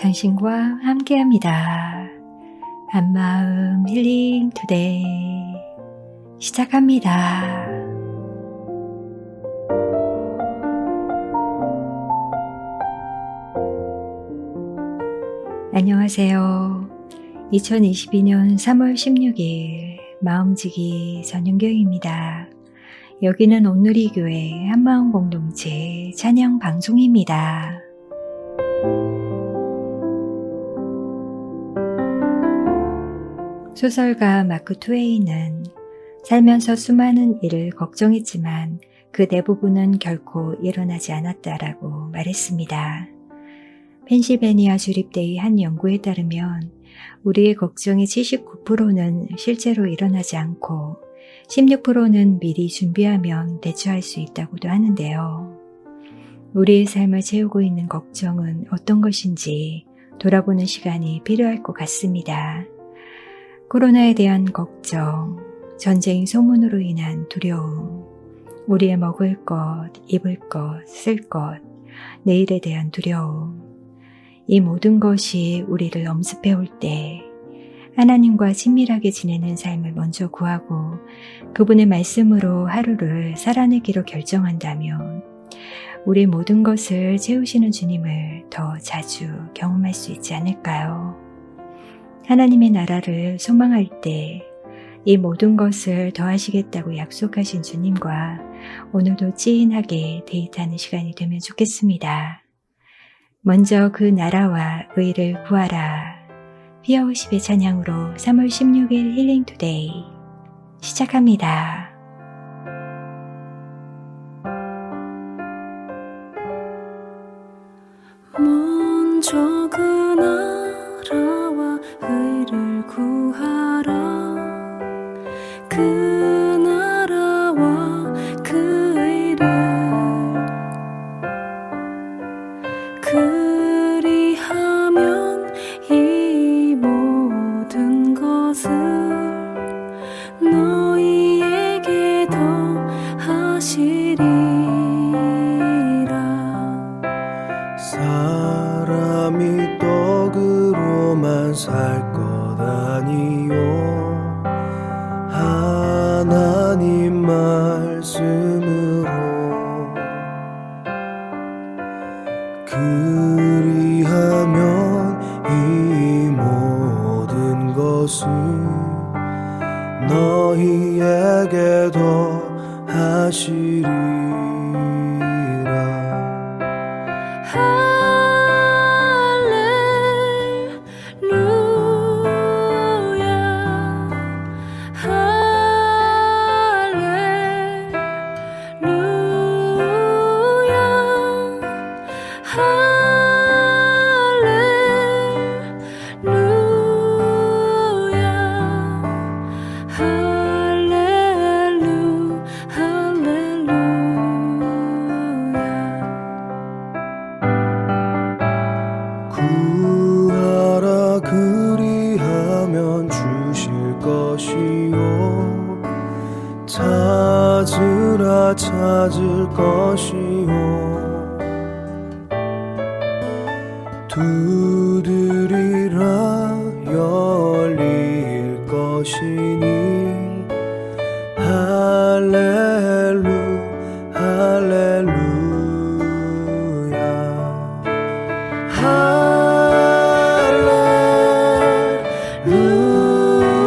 당신과 함께합니다. 한마음 힐링 투데이 시작합니다. 안녕하세요. 2022년 3월 16일 마음지기 전윤경입니다. 여기는 온누리교회 한마음 공동체 찬양 방송입니다. 소설가 마크 트웨이는 살면서 수많은 일을 걱정했지만 그 대부분은 결코 일어나지 않았다라고 말했습니다. 펜실베니아 주립대의 한 연구에 따르면 우리의 걱정의 79%는 실제로 일어나지 않고 16%는 미리 준비하면 대처할 수 있다고도 하는데요. 우리의 삶을 채우고 있는 걱정은 어떤 것인지 돌아보는 시간이 필요할 것 같습니다. 코로나에 대한 걱정, 전쟁 소문으로 인한 두려움, 우리의 먹을 것, 입을 것, 쓸 것, 내일에 대한 두려움, 이 모든 것이 우리를 엄습해 올 때 하나님과 친밀하게 지내는 삶을 먼저 구하고 그분의 말씀으로 하루를 살아내기로 결정한다면 우리 모든 것을 채우시는 주님을 더 자주 경험할 수 있지 않을까요? 하나님의 나라를 소망할 때 이 모든 것을 더하시겠다고 약속하신 주님과 오늘도 찐하게 데이트하는 시간이 되면 좋겠습니다. 먼저 그 나라와 의를 구하라. 피어워십의 찬양으로 3월 16일 힐링 투데이 시작합니다. 먼저 그 나라와 의를 구하라. 그 나라와 그 의를 그리하면 이 모든 것을 너희에게 더하시리라. 사람이 떡으로만 살 것 아니요 하나님 말씀으로 그리하면 이 모든 것을 너희에게 더하시리라. 구하라 그리하면 주실 것이요 찾으라 찾을 것이요 두드리라 열릴 것이니 할렐루 할렐루야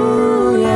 할렐루야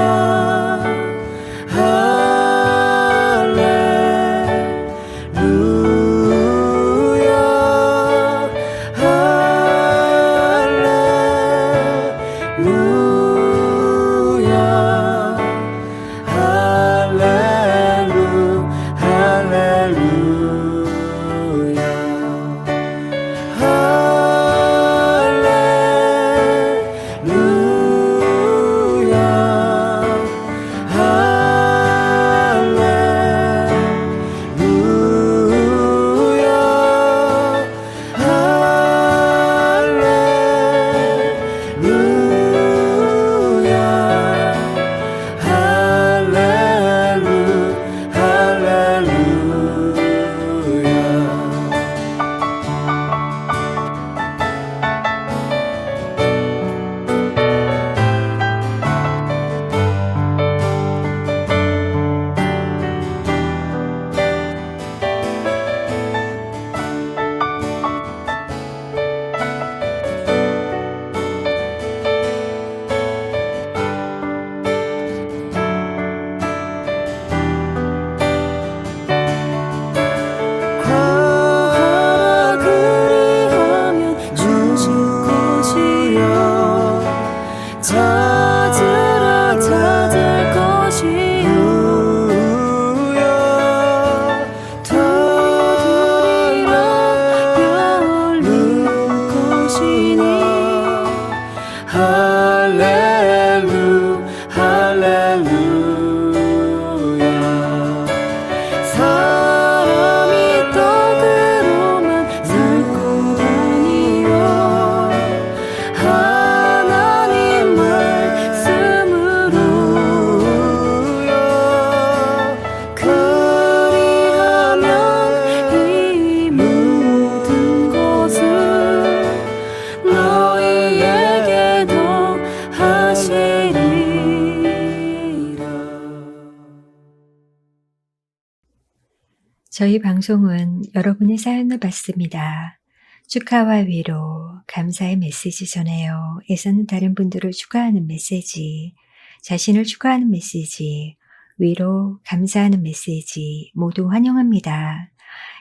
저희 방송은 여러분의 사연을 받습니다. 축하와 위로, 감사의 메시지 전해요. 에서는 다른 분들을 축하하는 메시지, 자신을 축하하는 메시지, 위로, 감사하는 메시지 모두 환영합니다.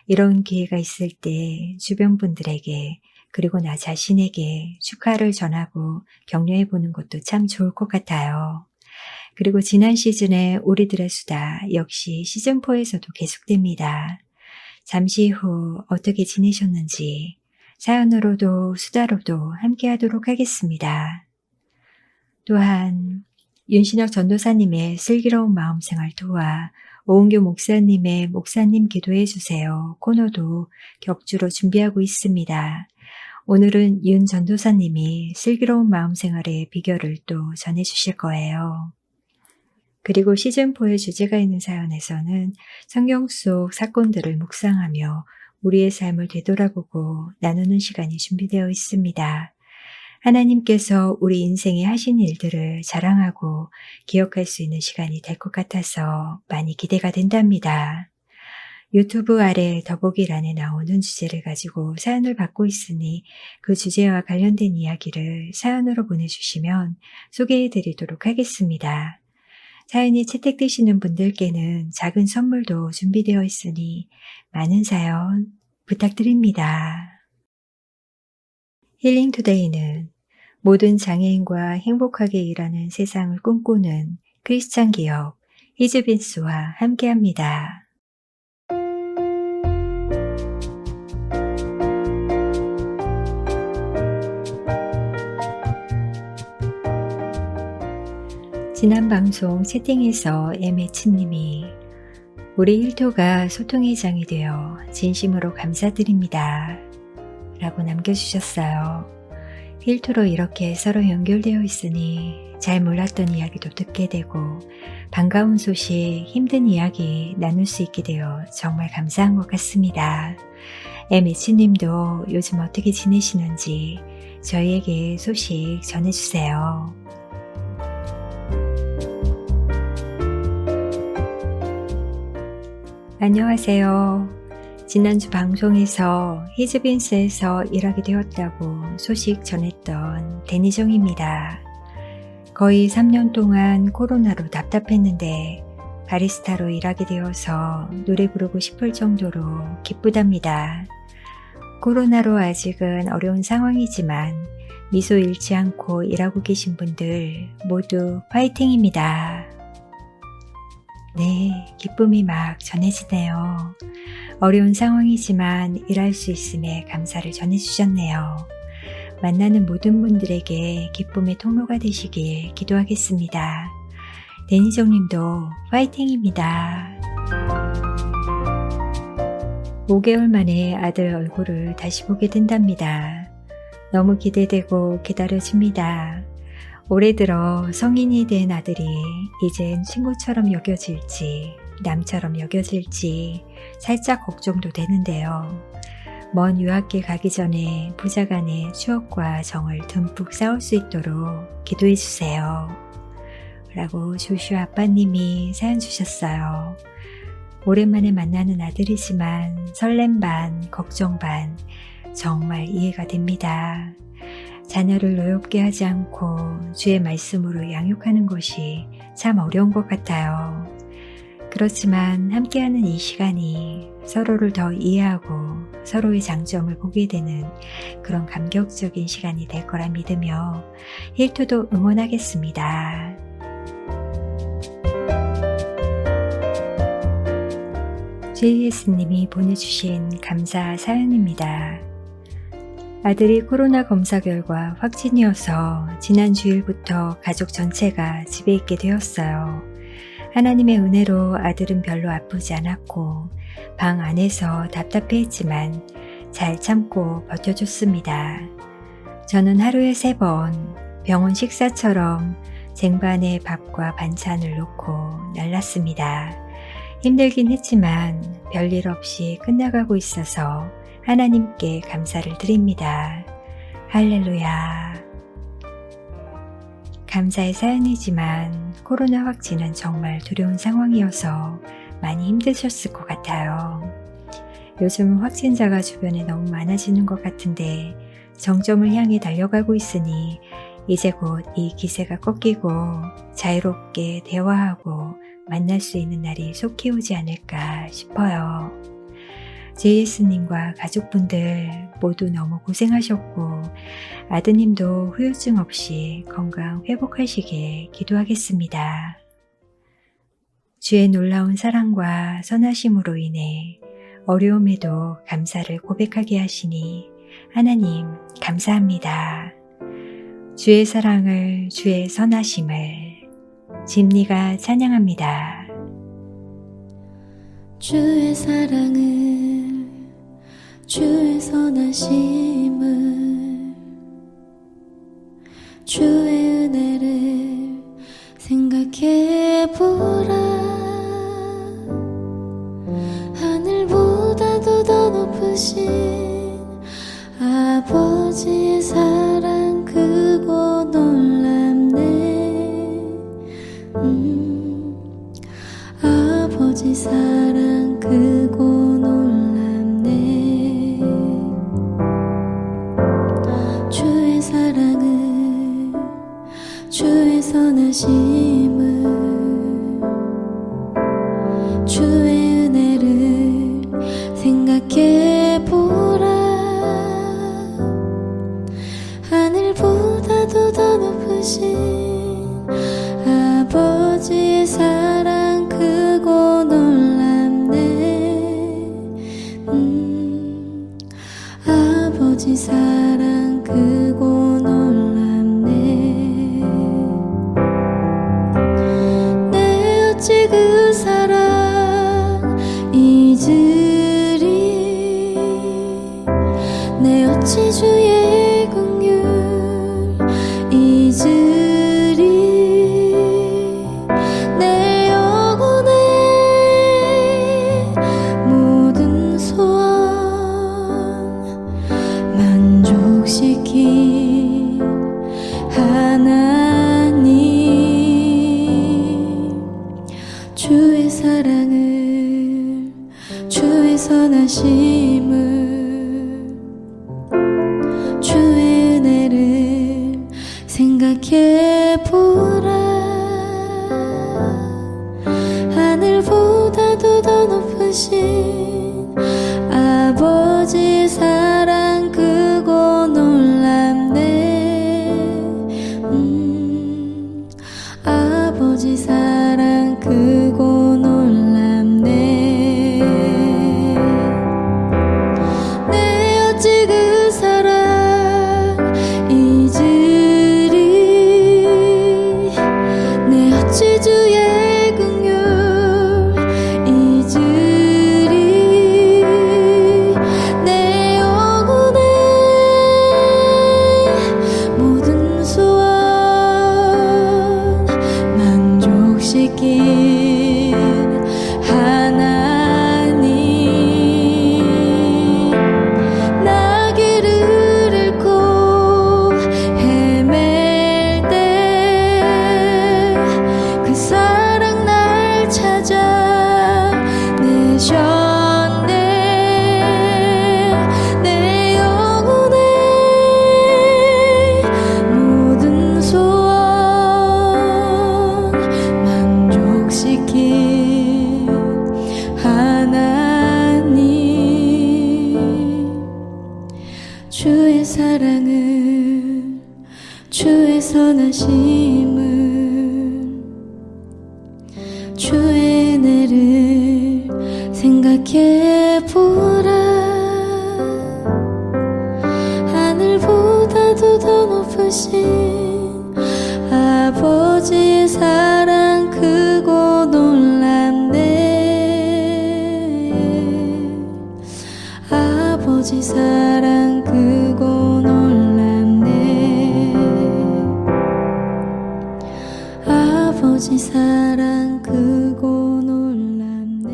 이런 기회가 있을 때 주변 분들에게 그리고 나 자신에게 축하를 전하고 격려해 보는 것도 참 좋을 것 같아요. 그리고 지난 시즌에 우리들의 수다 역시 시즌4에서도 계속됩니다. 잠시 후 어떻게 지내셨는지 사연으로도 수다로도 함께 하도록 하겠습니다. 또한 윤신혁 전도사님의 슬기로운 마음생활 도와 오은교 목사님의 목사님 기도해 주세요 코너도 격주로 준비하고 있습니다. 오늘은 윤 전도사님이 슬기로운 마음생활의 비결을 또 전해주실 거예요. 그리고 시즌4의 주제가 있는 사연에서는 성경 속 사건들을 묵상하며 우리의 삶을 되돌아보고 나누는 시간이 준비되어 있습니다. 하나님께서 우리 인생에 하신 일들을 자랑하고 기억할 수 있는 시간이 될 것 같아서 많이 기대가 된답니다. 유튜브 아래 더보기란에 나오는 주제를 가지고 사연을 받고 있으니 그 주제와 관련된 이야기를 사연으로 보내주시면 소개해 드리도록 하겠습니다. 사연이 채택되시는 분들께는 작은 선물도 준비되어 있으니 많은 사연 부탁드립니다. 힐링투데이는 모든 장애인과 행복하게 일하는 세상을 꿈꾸는 크리스찬 기업 히즈빈스와 함께합니다. 지난 방송 채팅에서 MH님이 우리 힐토가 소통의 장이 되어 진심으로 감사드립니다 라고 남겨주셨어요. 힐토로 이렇게 서로 연결되어 있으니 잘 몰랐던 이야기도 듣게 되고 반가운 소식, 힘든 이야기 나눌 수 있게 되어 정말 감사한 것 같습니다. MH님도 요즘 어떻게 지내시는지 저희에게 소식 전해주세요. 안녕하세요. 지난주 방송에서 히즈빈스에서 일하게 되었다고 소식 전했던 데니정입니다. 거의 3년 동안 코로나로 답답했는데 바리스타로 일하게 되어서 노래 부르고 싶을 정도로 기쁘답니다. 코로나로 아직은 어려운 상황이지만 미소 잃지 않고 일하고 계신 분들 모두 파이팅입니다. 네, 기쁨이 막 전해지네요. 어려운 상황이지만 일할 수 있음에 감사를 전해주셨네요. 만나는 모든 분들에게 기쁨의 통로가 되시길 기도하겠습니다. 데니정님도 파이팅입니다. 5개월 만에 아들 얼굴을 다시 보게 된답니다. 너무 기대되고 기다려집니다. 올해 들어 성인이 된 아들이 이젠 친구처럼 여겨질지 남처럼 여겨질지 살짝 걱정도 되는데요. 먼 유학길 가기 전에 부자간의 추억과 정을 듬뿍 쌓을 수 있도록 기도해 주세요. 라고 조슈아 아빠님이 사연 주셨어요. 오랜만에 만나는 아들이지만 설렘 반, 걱정 반 정말 이해가 됩니다. 자녀를 노엽게 하지 않고 주의 말씀으로 양육하는 것이 참 어려운 것 같아요. 그렇지만 함께하는 이 시간이 서로를 더 이해하고 서로의 장점을 보게 되는 그런 감격적인 시간이 될 거라 믿으며 힐토도 응원하겠습니다. JS님이 보내주신 감사 사연입니다. 아들이 코로나 검사 결과 확진이어서 지난 주일부터 가족 전체가 집에 있게 되었어요. 하나님의 은혜로 아들은 별로 아프지 않았고 방 안에서 답답해했지만 잘 참고 버텨줬습니다. 저는 하루에 3번 병원 식사처럼 쟁반에 밥과 반찬을 놓고 날랐습니다. 힘들긴 했지만 별일 없이 끝나가고 있어서 하나님께 감사를 드립니다. 할렐루야. 감사의 사연이지만 코로나 확진은 정말 두려운 상황이어서 많이 힘드셨을 것 같아요. 요즘 확진자가 주변에 너무 많아지는 것 같은데 정점을 향해 달려가고 있으니 이제 곧 이 기세가 꺾이고 자유롭게 대화하고 만날 수 있는 날이 속히 오지 않을까 싶어요. JS님과 가족분들 모두 너무 고생하셨고 아드님도 후유증 없이 건강 회복하시길 기도하겠습니다. 주의 놀라운 사랑과 선하심으로 인해 어려움에도 감사를 고백하게 하시니 하나님 감사합니다. 주의 사랑을, 주의 선하심을 진리가 찬양합니다. 주의 사랑을 주의 선하심을 주의 은혜를 생각해보라. 하늘보다도 더 높으신 아버지의 사랑 크고 놀랍네. 아버지 사랑 크고 놀랍네. 주의 사랑을 주의 선하심을 주의 은혜를 생각해보라. 하늘보다도 더 높으신 아버지의 사랑 크고 놀랍네. 아버지 사랑 크고 놀랍네. 내 어찌 그 사랑 잊으리. 내 어찌 주의 긍휼 잊으리. 내 영혼의 모든 소원 만족시킨 하나님. 주의 사랑을 주의 선하심을 주의 은혜를 생각해보라. 하늘보다도 더 높으신 아버지의 사랑 크고 놀랍네. 아버지 사랑 크고 놀랍네. 내 어찌 그 사랑 잊으리. 내 어찌 주의 긍휼 잊으리. 내 영혼의 모든 소원 만족시킨 하나님. 나 길을 잃고 헤맬 때 그 사랑 날 찾아 내셨네. 내 영혼의 모든 소원 만족시킨 하나님. 주의 사랑을 주의 선하심을 주의 은혜를 생각해보라. 하늘보다도 더 높으신 아버지의 사랑 크고 놀랍네. 아버지 사랑 크고 놀랍네. 아버지 사랑 크고 놀랍네.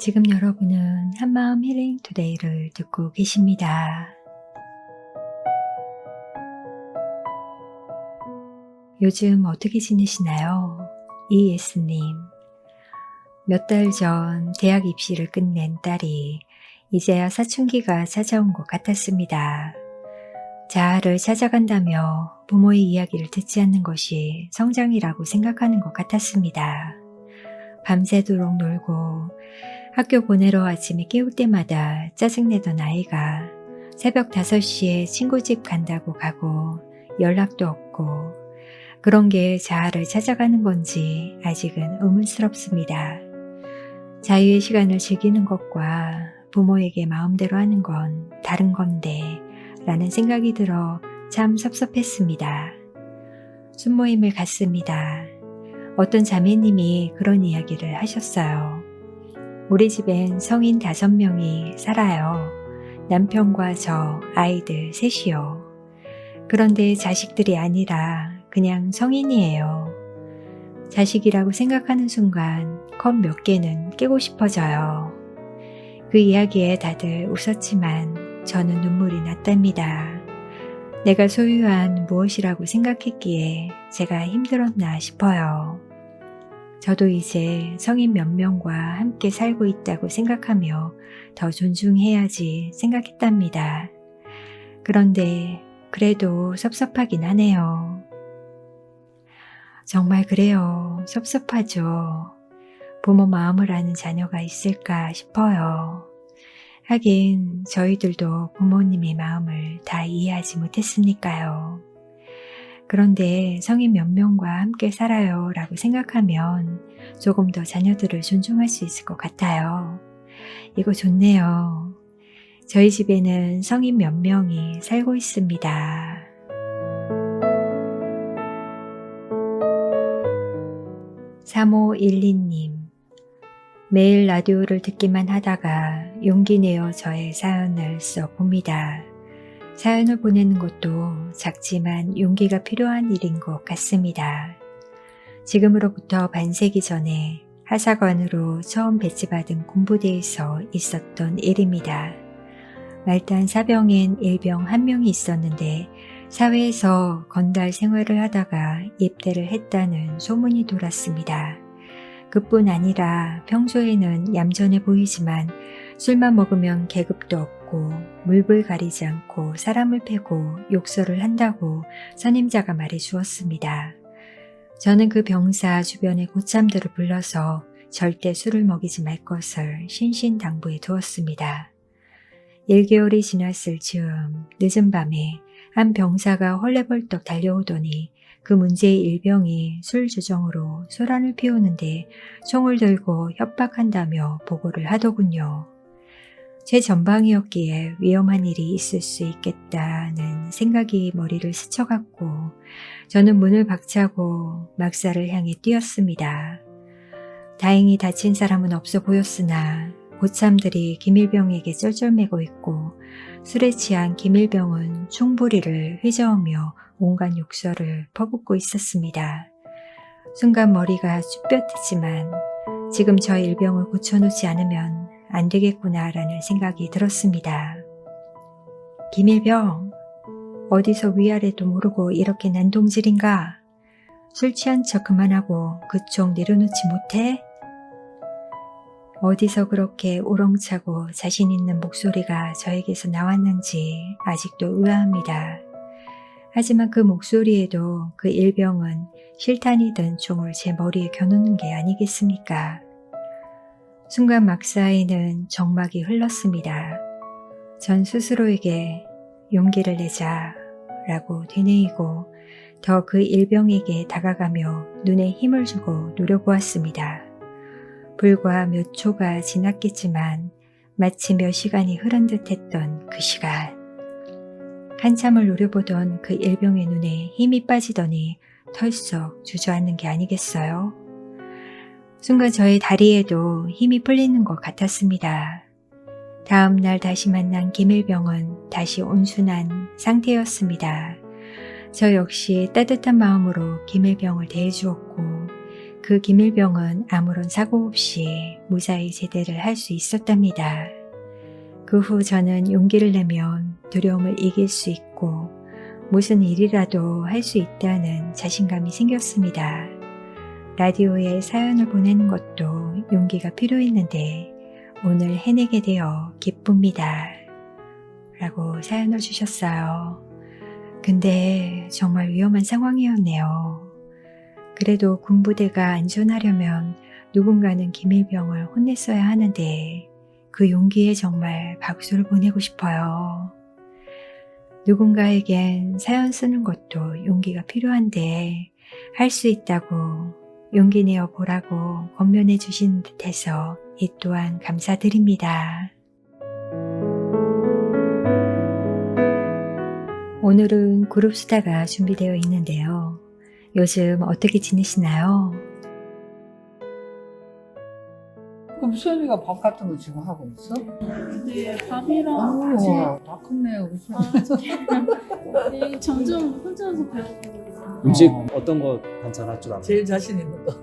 지금 여러분은 한마음 힐링 투데이를 듣고 계십니다. 요즘 어떻게 지내시나요? 이예스님. 몇 달 전 대학 입시를 끝낸 딸이 이제야 사춘기가 찾아온 것 같았습니다. 자아를 찾아간다며 부모의 이야기를 듣지 않는 것이 성장이라고 생각하는 것 같았습니다. 밤새도록 놀고 학교 보내러 아침에 깨울 때마다 짜증내던 아이가 새벽 5시에 친구 집 간다고 가고 연락도 없고 그런 게 자아를 찾아가는 건지 아직은 의문스럽습니다. 자유의 시간을 즐기는 것과 부모에게 마음대로 하는 건 다른 건데 라는 생각이 들어 참 섭섭했습니다. 순모임을 갔습니다. 어떤 자매님이 그런 이야기를 하셨어요. 우리 집엔 성인 5명이 살아요. 남편과 저, 아이들 셋이요. 그런데 자식들이 아니라 그냥 성인이에요. 자식이라고 생각하는 순간 컵 몇 개는 깨고 싶어져요. 그 이야기에 다들 웃었지만 저는 눈물이 났답니다. 내가 소유한 무엇이라고 생각했기에 제가 힘들었나 싶어요. 저도 이제 성인 몇 명과 함께 살고 있다고 생각하며 더 존중해야지 생각했답니다. 그런데 그래도 섭섭하긴 하네요. 정말 그래요. 섭섭하죠. 부모 마음을 아는 자녀가 있을까 싶어요. 하긴 저희들도 부모님의 마음을 다 이해하지 못했으니까요. 그런데 성인 몇 명과 함께 살아요 라고 생각하면 조금 더 자녀들을 존중할 수 있을 것 같아요. 이거 좋네요. 저희 집에는 성인 몇 명이 살고 있습니다. (3512님) 매일 라디오를 듣기만 하다가 용기 내어 저의 사연을 써봅니다. 사연을 보내는 것도 작지만 용기가 필요한 일인 것 같습니다. 지금으로부터 반세기 전에 하사관으로 처음 배치받은 군부대에서 있었던 일입니다. 말단 사병엔 일병 1명이 있었는데 사회에서 건달 생활을 하다가 입대를 했다는 소문이 돌았습니다. 그뿐 아니라 평소에는 얌전해 보이지만 술만 먹으면 계급도 없고 물불 가리지 않고 사람을 패고 욕설을 한다고 선임자가 말해 주었습니다. 저는 그 병사 주변의 고참들을 불러서 절대 술을 먹이지 말 것을 신신당부해 두었습니다. 1개월이 지났을 즈음 늦은 밤에 한 병사가 헐레벌떡 달려오더니 그 문제의 일병이 술 주정으로 소란을 피우는데 총을 들고 협박한다며 보고를 하더군요. 제 전방이었기에 위험한 일이 있을 수 있겠다는 생각이 머리를 스쳐갔고 저는 문을 박차고 막사를 향해 뛰었습니다. 다행히 다친 사람은 없어 보였으나 고참들이 김일병에게 쩔쩔매고 있고 술에 취한 김일병은 총부리를 휘저으며 온갖 욕설을 퍼붓고 있었습니다. 순간 머리가 쭈뼛했지만 지금 저 일병을 고쳐놓지 않으면 안 되겠구나라는 생각이 들었습니다. 김일병, 어디서 위아래도 모르고 이렇게 난동질인가? 술 취한 척 그만하고 그 총 내려놓지 못해? 어디서 그렇게 우렁차고 자신 있는 목소리가 저에게서 나왔는지 아직도 의아합니다. 하지만 그 목소리에도 그 일병은 실탄이 든 총을 제 머리에 겨누는 게 아니겠습니까? 순간 막사에는 정막이 흘렀습니다. 전 스스로에게 용기를 내자 라고 되뇌이고 더 그 일병에게 다가가며 눈에 힘을 주고 노려보았습니다. 불과 몇 초가 지났겠지만 마치 몇 시간이 흐른 듯 했던 그 시간. 한참을 노려보던 그 일병의 눈에 힘이 빠지더니 털썩 주저앉는 게 아니겠어요? 순간 저의 다리에도 힘이 풀리는 것 같았습니다. 다음 날 다시 만난 김일병은 다시 온순한 상태였습니다. 저 역시 따뜻한 마음으로 김일병을 대해주었고 그 김일병은 아무런 사고 없이 무사히 제대를 할 수 있었답니다. 그 후 저는 용기를 내면 두려움을 이길 수 있고 무슨 일이라도 할 수 있다는 자신감이 생겼습니다. 라디오에 사연을 보내는 것도 용기가 필요했는데 오늘 해내게 되어 기쁩니다. 라고 사연을 주셨어요. 근데 정말 위험한 상황이었네요. 그래도 군부대가 안전하려면 누군가는 김일병을 혼냈어야 하는데 그 용기에 정말 박수를 보내고 싶어요. 누군가에겐 사연 쓰는 것도 용기가 필요한데 할 수 있다고 용기 내어 보라고 권면해 주신 듯해서 이 또한 감사드립니다. 오늘은 그룹 수다가 준비되어 있는데요. 요즘 어떻게 지내시나요? 그럼 수현이가 밥 같은 거 지금 하고 있어? 네, 밥이랑 오, 지금 다 컸네 우리 수현이. 네, 점점 혼자서 배우고 음식 어떤 거 반찬 할 줄 아나요? 제일 자신 있는 거.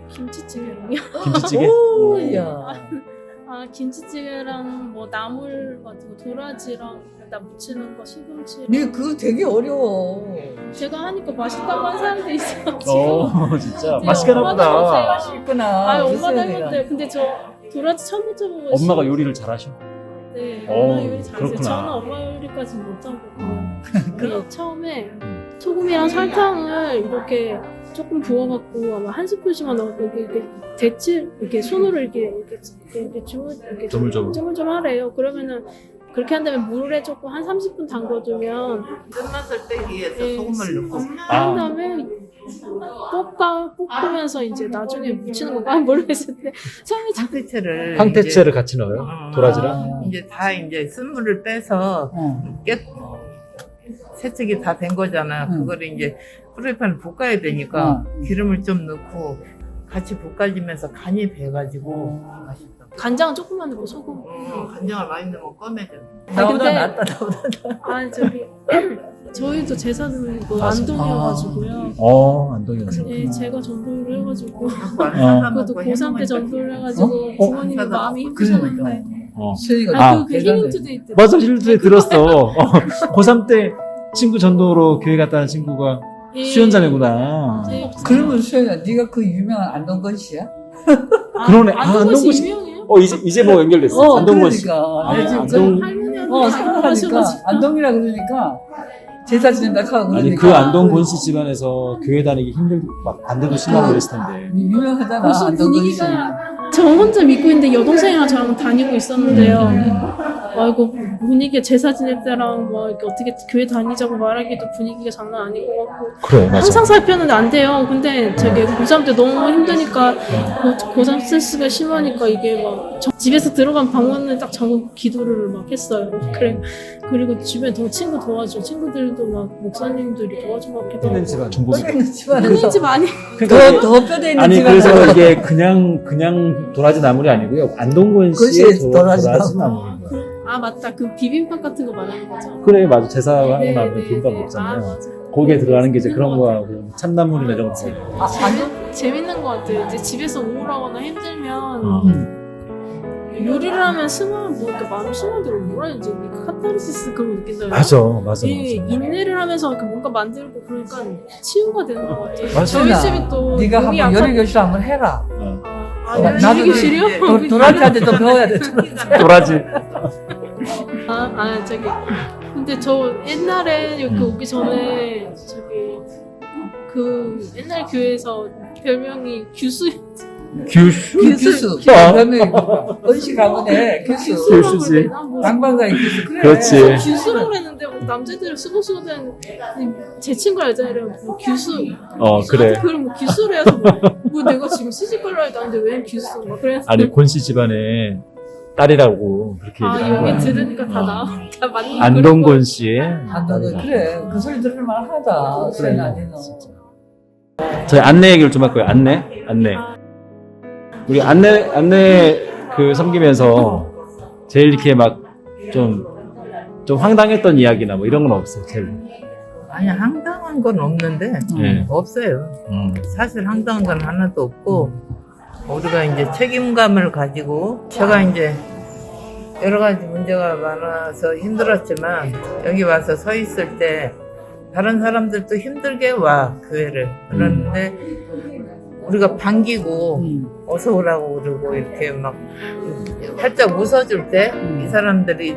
김치찌개랑요. 김치찌개? 오, 오. 야. 김치찌개랑 뭐 나물 같은 거 도라지랑 나 무치는 거 시금치. 네 그거 되게 어려워. 제가 하니까 맛있다고 한 사람도 있어. 진짜 네, 맛있게 엄마도 하나보다. 맛있구나. 아, 우리 엄마도 수현이가. 해봤대. 근데 저 도라지 처음 해보고. 엄마가 요리를 잘하셔. 네, 어, 엄마 요리 잘했어요. 그렇구나. 저는 엄마 요리까지 못하고. 그럼. 처음에 소금이랑 설탕을 이렇게 조금 부어갖고 아마 한 스푼씩만 넣고 이렇게 데칠 이렇게 손으로 이렇게 조물조물 하래요. 그러면은 그렇게 한 다음에 물에 조금 한 30분 담궈두면 끝났을 때 위에서 예, 소금을 넣고 한 다음에 볶으면서 이제 나중에 무치는 거 모르겠을 때 처음에 황태채를 황태채를 같이 넣어요? 도라지랑? 이제 다 이제 쓴물을 빼서 깨 세척이 다 된 거잖아. 그거를 이제 프라이팬에 볶아야 되니까 기름을 좀 넣고 같이 볶아지면서 간이 배가지고 맛있어. 간장은 조금만 넣고 소금. 간장을 많이 넣으면 검해져. 나보다 근데- 낫다 나보다. 아 저기 저희도 제사는 그 안동이어가지고요. 안동이었어. 예, 제가 전도를 해가지고 그것도 그것도 고3 때 전도를 해가지고 부모님이 마음이 힘드셨는데 수현이가 그 대단해. 힐링투데이 때 맞아, 힐트에 들었어. 고3 때 친구 전도로 교회 갔다는 친구가 예. 수연자매구나. 네. 그러면 수현이가 네가 그 유명한 안동건 씨야? 그러네. 안동건 안동건 씨 씨. 유명해요? 이제 뭐 연결됐어. 안동건 씨. 그러니까. 아니, 네, 지금 안동- 할머니한테 생각하니까 하셔가지고 안동이라 그러니까 제사 지낸다 하고 아니, 그러니까 그 안동권 씨 집안에서 교회 다니기 막 반대도 심하고 그랬을 텐데. 유명하잖아 무슨 안동건 씨. 분위기가 저 혼자 믿고 있는데 여동생이랑 저랑 다니고 있었는데요. 아이고 분위기가 제사 지낼 때랑 뭐 이렇게 어떻게 교회 다니자고 말하기도 분위기가 장난 아닌 것 같고 그래, 맞아. 항상 살펴는데 안 돼요. 근데 저기 고3 때 너무 힘드니까 고3 스트레스가 심하니까 이게 막 집에서 들어간 방문을 딱 잠그고 기도를 막 했어요. 그리고 주변에 더 친구 도와줘. 친구들도 막 목사님들이 도와주고 막 기도. 집안 중보기. 뼈대 있는 집안에서 있는 집 아니? 더 뼈대 있는 아니 집안에서 그래서 이게 그냥 도라지 나물이 아니고요. 안동권 씨의 그것이 도라지 도라지 나물인 거예요. 아 맞다. 그 비빔밥 같은 거 말하는 거죠. 그래, 맞아. 제사하고 네, 나면 네, 비빔밥 네. 먹잖아요. 아, 맞아. 거기에 들어가는 게 이제 그런 거하고 참나물이나 이런 거. 재밌는 것 같아요. 이제 집에서 우울하거나 힘들면 음. 요리를 하면 뭐 이렇게 마음 심하게 뭐라 해야지 카타르시스 그런 거 느낀다요. 맞아. 인내를 하면서 이렇게 뭔가 만들고 그러니까 치유가 되는 것 같아요. 맞아. 저희 집이 또 네가 몸이 한번 약한- 요리 교실 한번 해라. 나도 교실이요? 도라지한테 또 배워야 돼. 도라지. 저기 근데 저 옛날에 여기 오기 전에 저기 그 옛날 교회에서 별명이 규수 규슈? 그다음에 언시 가문에 교수. 규수지. 양반가의 교수. 그래. 그렇지. 규수라고 그랬는데 뭐 남자들은 수고수고된 제 친구가 여자애래요. 뭐 규수. 그래. 그럼 뭐 규수를 해서 뭐 내가 지금 시집갈라 해도 아닌데 왜 규수? 막 그래서 아니 권씨 집안의 딸이라고 그렇게 얘기하는 여기 거야. 들으니까 다 나와. 다 맞는 안동권 씨의 안동은 그래. 그 소리 들을 만하다. 수현 아니는. 저희 안내 얘기를 좀 할 거예요. 안내. 우리 안내 그 섬기면서 제일 이렇게 막 좀 황당했던 이야기나 뭐 이런 건 없어요. 제일 아니 황당한 건 없는데 네. 없어요. 사실 황당한 건 하나도 없고 우리가 이제 책임감을 가지고 제가 이제 여러 가지 문제가 많아서 힘들었지만 여기 와서 서 있을 때 다른 사람들도 힘들게 와 교회를 그러는데 우리가 반기고 어서 오라고 그러고 이렇게 막 살짝 웃어줄 때 이 사람들이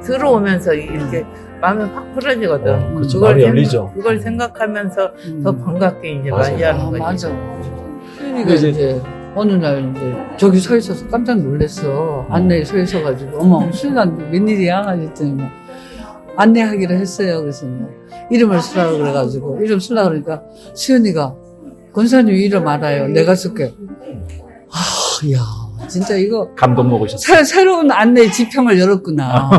들어오면서 이렇게 마음이 확 풀어지거든. 그렇죠. 마음이 열리죠. 그걸 생각하면서 더 반갑게 이제 맞아요. 맞이하는 거지. 맞아. 그러니까 근데 이제- 이제 어느 날 이제 저기 서 있어서 깜짝 놀랐어. 안내에 서 있어가지고 어머 수연아 웬일이야? 했더니 뭐 안내하기로 했어요. 그래서 뭐 이름을 쓰라고 그래가지고 이름 쓰려고 그러니까 수연이가 권사님 이름 알아요. 내가 쓸게. 아, 야 진짜 이거 감동 먹으셨어요. 새로운 안내 지평을 열었구나.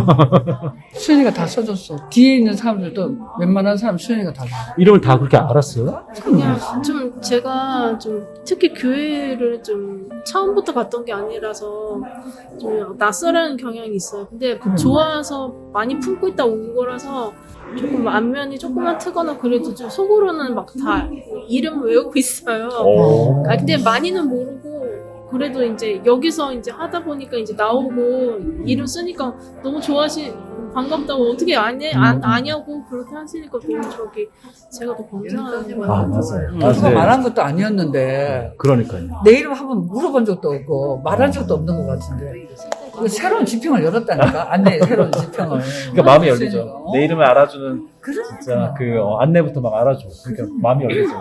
수연이가 다 써줬어. 뒤에 있는 사람들도 웬만한 사람 수연이가 다 써. 이름을 다 그렇게 알았어요? 그냥 좀 제가 좀 특히 교회를 좀 처음부터 갔던 게 아니라서 좀 낯설은 경향이 있어요. 근데 좋아서 많이 품고 있다 온 거라서 조금 안면이 조금만 트거나 그래도 좀 속으로는 막 다 이름 외우고 있어요. 아 근데 많이는 모르고 그래도 이제 여기서 이제 하다 보니까 이제 나오고 이름 쓰니까 너무 반갑다고 어떻게 아냐고 그렇게 하시니까 너무 저기 제가 더 건강한 거예요. 아, 맞아요. 누가 네. 말한 것도 아니었는데 그러니까요. 내 이름 한번 물어본 적도 없고 말한 적도 없는 것 같은데 이거 새로운 지평을 열었다니까 안내 새로운 지평을. 그러니까 마음이 열리죠. 어? 내 이름을 알아주는 그러니까. 진짜 그 안내부터 막 알아줘. 그러니까 마음이 열리죠.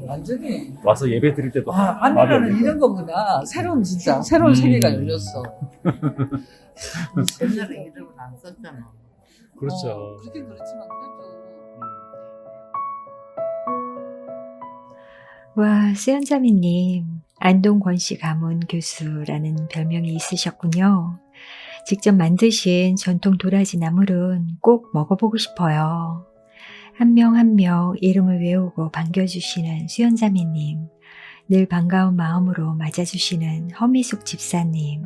완전히 와서 예배 드릴 때도 아 마음이 안내라는 열리죠. 이런 거구나. 새로운 진짜 새로운 세계가 열렸어. 옛날에 이름을 안 썼잖아. 그렇죠. 그렇긴 그렇지만 그래도. 와, 수연자매님, 안동권씨 가문 교수라는 별명이 있으셨군요. 직접 만드신 전통 도라지 나물은 꼭 먹어보고 싶어요. 한 명 한 명 이름을 외우고 반겨주시는 수연자매님, 늘 반가운 마음으로 맞아주시는 허미숙 집사님,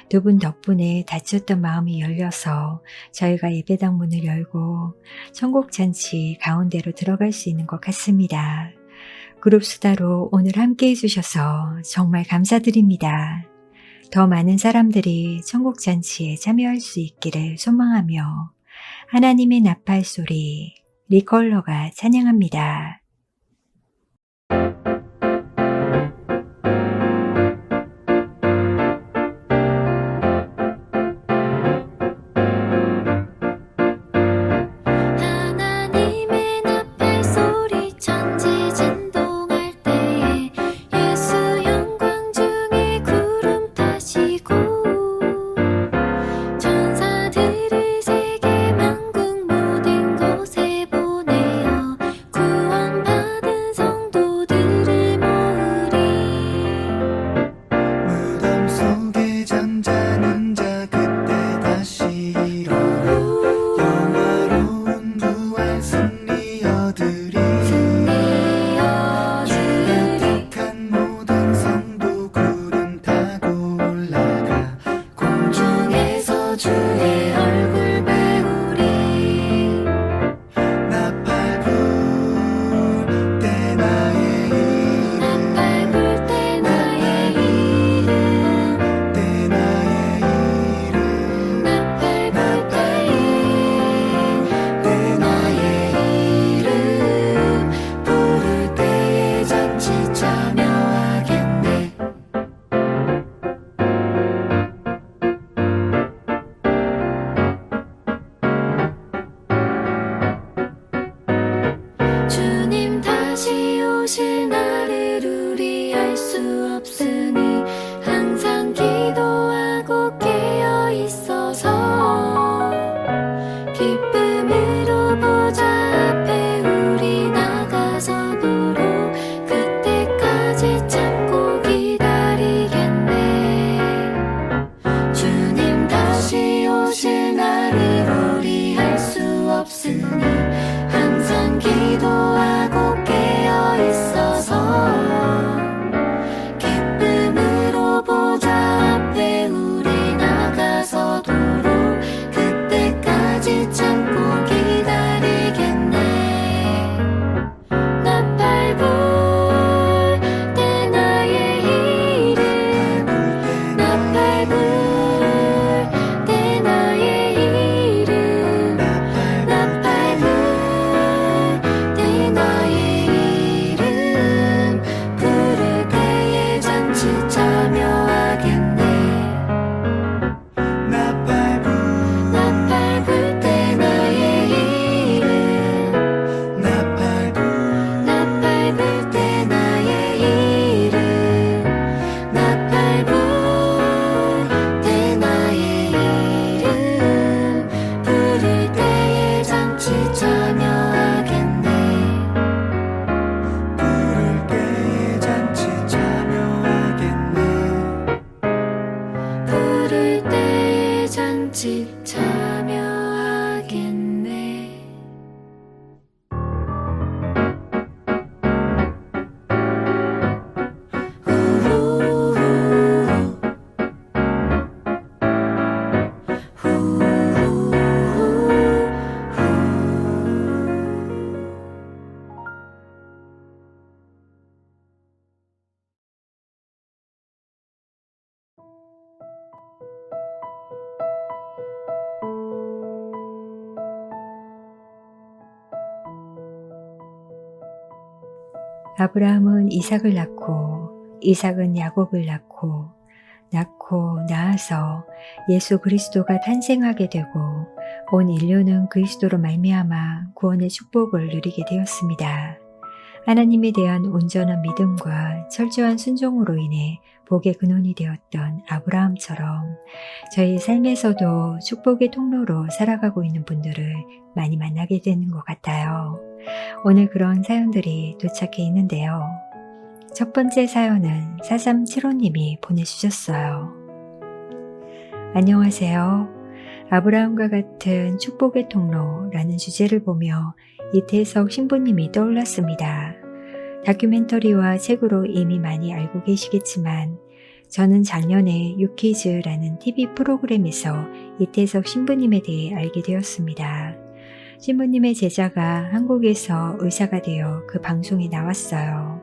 두 분 덕분에 닫혔던 마음이 열려서 저희가 예배당 문을 열고 천국잔치 가운데로 들어갈 수 있는 것 같습니다. 그룹 수다로 오늘 함께 해주셔서 정말 감사드립니다. 더 많은 사람들이 천국잔치에 참여할 수 있기를 소망하며 하나님의 나팔 소리 리컬러가 찬양합니다. 하나님의 나팔 소리 천지 진동할 때에 예수 영광 중에 구름 타시고 천사들을 세계 만국 모든 곳에 보내어 구원받은 성도들을 모으리 무덤 속에 잠자는 자 그때 다시 일어나 영화로운 부활 승리 얻으리 주가 택한 모든 성도 구름 타고 올라가 공중에서 주의 얼굴 배우리 나팔 불 때 나의 이름 나팔 불 때 나의 이름 때 나의 이름 나팔 불 때에 나의 이름 부를 때에 잔치 참여하겠네 잔치 참여하겠네. 아브라함은 이삭을 낳고 이삭은 야곱을 낳고 낳아서 예수 그리스도가 탄생하게 되고 온 인류는 그리스도로 말미암아 구원의 축복을 누리게 되었습니다. 하나님에 대한 온전한 믿음과 철저한 순종으로 인해 복의 근원이 되었던 아브라함처럼 저희 삶에서도 축복의 통로로 살아가고 있는 분들을 많이 만나게 되는 것 같아요. 오늘 그런 사연들이 도착해 있는데요. 첫 번째 사연은 4375님이 보내주셨어요. 안녕하세요. 아브라함과 같은 축복의 통로라는 주제를 보며 이태석 신부님이 떠올랐습니다. 다큐멘터리와 책으로 이미 많이 알고 계시겠지만 저는 작년에 유키즈라는 TV 프로그램에서 이태석 신부님에 대해 알게 되었습니다. 신부님의 제자가 한국에서 의사가 되어 그 방송에 나왔어요.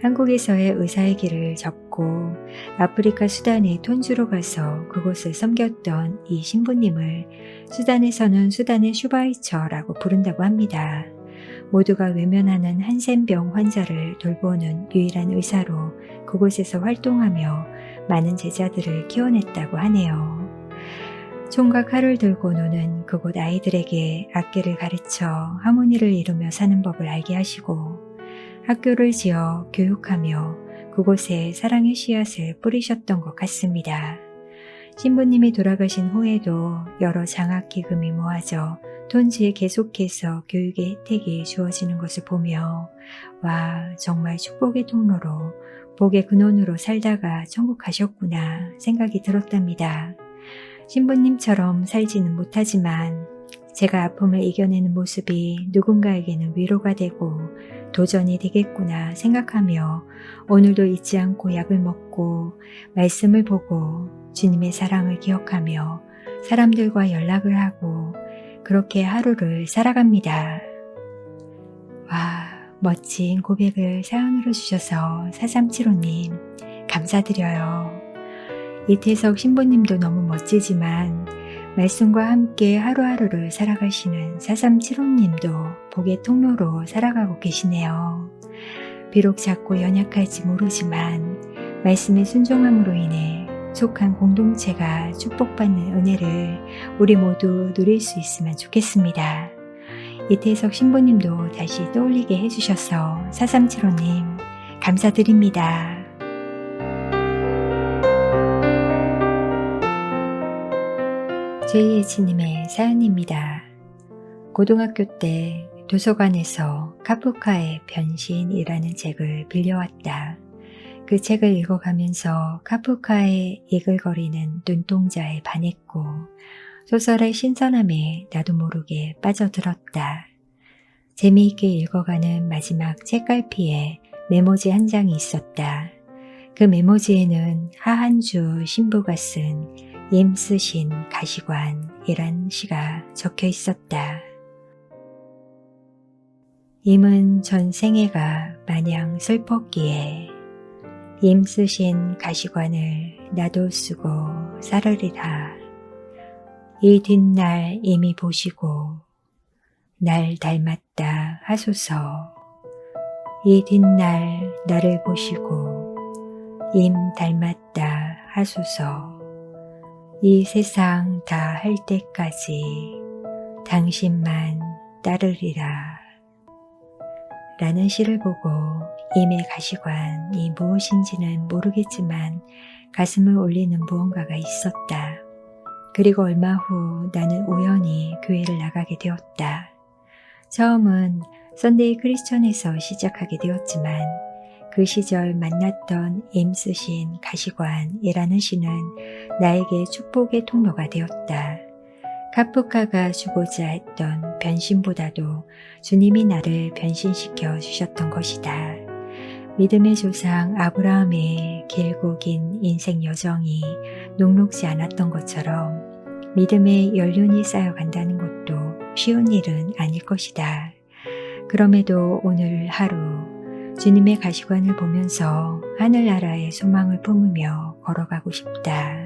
한국에서의 의사의 길을 접고 아프리카 수단의 톤주로 가서 그곳을 섬겼던 이 신부님을 수단에서는 수단의 슈바이처라고 부른다고 합니다. 모두가 외면하는 한센병 환자를 돌보는 유일한 의사로 그곳에서 활동하며 많은 제자들을 키워냈다고 하네요. 총각 칼을 들고 노는 그곳 아이들에게 악기를 가르쳐 하모니를 이루며 사는 법을 알게 하시고 학교를 지어 교육하며 그곳에 사랑의 씨앗을 뿌리셨던 것 같습니다. 신부님이 돌아가신 후에도 여러 장학기금이 모아져 톤지에 계속해서 교육의 혜택이 주어지는 것을 보며 와, 정말 축복의 통로로 복의 근원으로 살다가 천국 가셨구나 생각이 들었답니다. 신부님처럼 살지는 못하지만 제가 아픔을 이겨내는 모습이 누군가에게는 위로가 되고 도전이 되겠구나 생각하며 오늘도 잊지 않고 약을 먹고 말씀을 보고 주님의 사랑을 기억하며 사람들과 연락을 하고 그렇게 하루를 살아갑니다. 와, 멋진 고백을 사연으로 주셔서 4375님 감사드려요. 이태석 신부님도 너무 멋지지만 말씀과 함께 하루하루를 살아가시는 4375님도 복의 통로로 살아가고 계시네요. 비록 작고 연약할지 모르지만 말씀의 순종함으로 인해 속한 공동체가 축복받는 은혜를 우리 모두 누릴 수 있으면 좋겠습니다. 이태석 신부님도 다시 떠올리게 해주셔서 4375님 감사드립니다. JH님의 사연입니다. 고등학교 때 도서관에서 카프카의 변신이라는 책을 빌려왔다. 그 책을 읽어가면서 카프카의 이글거리는 눈동자에 반했고 소설의 신선함에 나도 모르게 빠져들었다. 재미있게 읽어가는 마지막 책갈피에 메모지 한 장이 있었다. 그 메모지에는 하한주 신부가 쓴 임 쓰신 가시관이란 시가 적혀 있었다. 임은 전생애가 마냥 슬펐기에 임 쓰신 가시관을 나도 쓰고 살으리라. 이 뒷날 임이 보시고 날 닮았다 하소서. 이 뒷날 나를 보시고 임 닮았다 하소서. 이 세상 다 할 때까지 당신만 따르리라. 라는 시를 보고 임의 가시관이 무엇인지는 모르겠지만 가슴을 울리는 무언가가 있었다. 그리고 얼마 후 나는 우연히 교회를 나가게 되었다. 처음은 썬데이 크리스천에서 시작하게 되었지만 그 시절 만났던 임쓰신 가시관이라는 신은 나에게 축복의 통로가 되었다. 카프카가 주고자 했던 변신보다도 주님이 나를 변신시켜 주셨던 것이다. 믿음의 조상 아브라함의 길고 긴 인생 여정이 녹록지 않았던 것처럼 믿음의 연륜이 쌓여간다는 것도 쉬운 일은 아닐 것이다. 그럼에도 오늘 하루 주님의 가시관을 보면서 하늘나라의 소망을 품으며 걸어가고 싶다.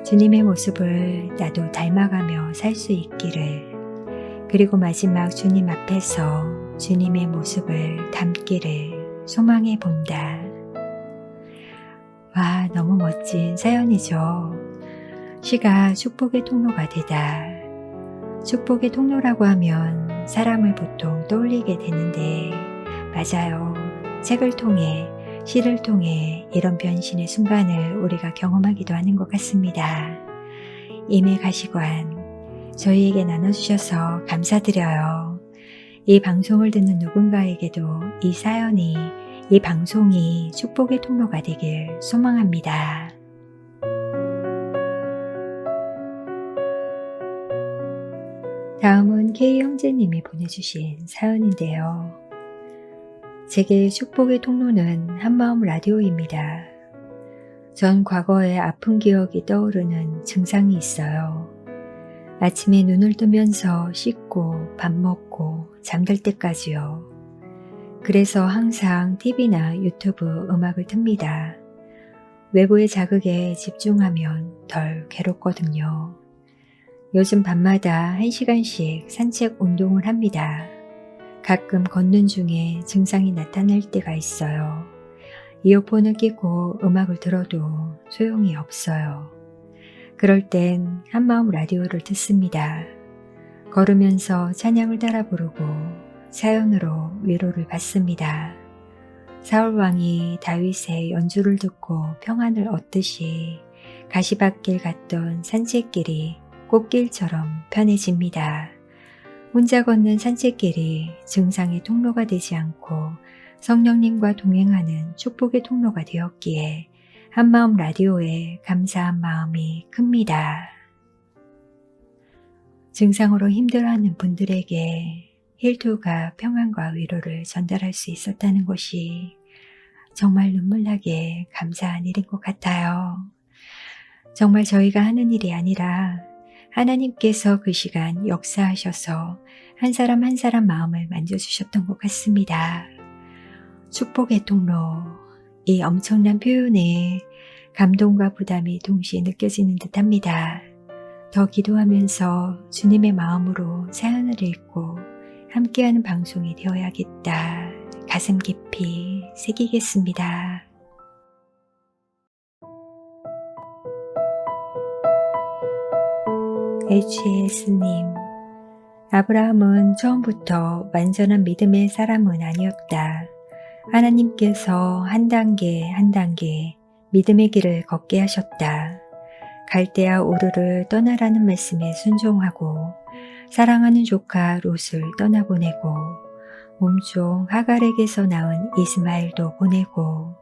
주님의 모습을 나도 닮아가며 살 수 있기를, 그리고 마지막 주님 앞에서 주님의 모습을 담기를 소망해 본다. 와, 너무 멋진 사연이죠. 시가 축복의 통로가 되다. 축복의 통로라고 하면 사람을 보통 떠올리게 되는데, 맞아요. 책을 통해, 시를 통해 이런 변신의 순간을 우리가 경험하기도 하는 것 같습니다. 임의 가시관, 저희에게 나눠주셔서 감사드려요. 이 방송을 듣는 누군가에게도 이 사연이, 이 방송이 축복의 통로가 되길 소망합니다. 다음은 K 형제님이 보내주신 사연인데요. 제게 축복의 통로는 한마음 라디오입니다. 전 과거에 아픈 기억이 떠오르는 증상이 있어요. 아침에 눈을 뜨면서 씻고 밥 먹고 잠들 때까지요. 그래서 항상 TV나 유튜브 음악을 틉니다. 외부의 자극에 집중하면 덜 괴롭거든요. 요즘 밤마다 1시간씩 산책 운동을 합니다. 가끔 걷는 중에 증상이 나타날 때가 있어요. 이어폰을 끼고 음악을 들어도 소용이 없어요. 그럴 땐 한마음 라디오를 듣습니다. 걸으면서 찬양을 따라 부르고 사연으로 위로를 받습니다. 사울왕이 다윗의 연주를 듣고 평안을 얻듯이 가시밭길 갔던 산책길이 꽃길처럼 편해집니다. 혼자 걷는 산책길이 증상의 통로가 되지 않고 성령님과 동행하는 축복의 통로가 되었기에 한마음 라디오에 감사한 마음이 큽니다. 증상으로 힘들어하는 분들에게 힐투가 평안과 위로를 전달할 수 있었다는 것이 정말 눈물나게 감사한 일인 것 같아요. 정말 저희가 하는 일이 아니라 하나님께서 그 시간 역사하셔서 한 사람 한 사람 마음을 만져주셨던 것 같습니다. 축복의 통로, 이 엄청난 표현에 감동과 부담이 동시에 느껴지는 듯합니다. 더 기도하면서 주님의 마음으로 사연을 읽고 함께하는 방송이 되어야겠다. 가슴 깊이 새기겠습니다. HS님, 아브라함은 처음부터 완전한 믿음의 사람은 아니었다. 하나님께서 한 단계 한 단계 믿음의 길을 걷게 하셨다. 갈대아 우르를 떠나라는 말씀에 순종하고 사랑하는 조카 롯을 떠나보내고 몸종 하갈에게서 낳은 이스마엘도 보내고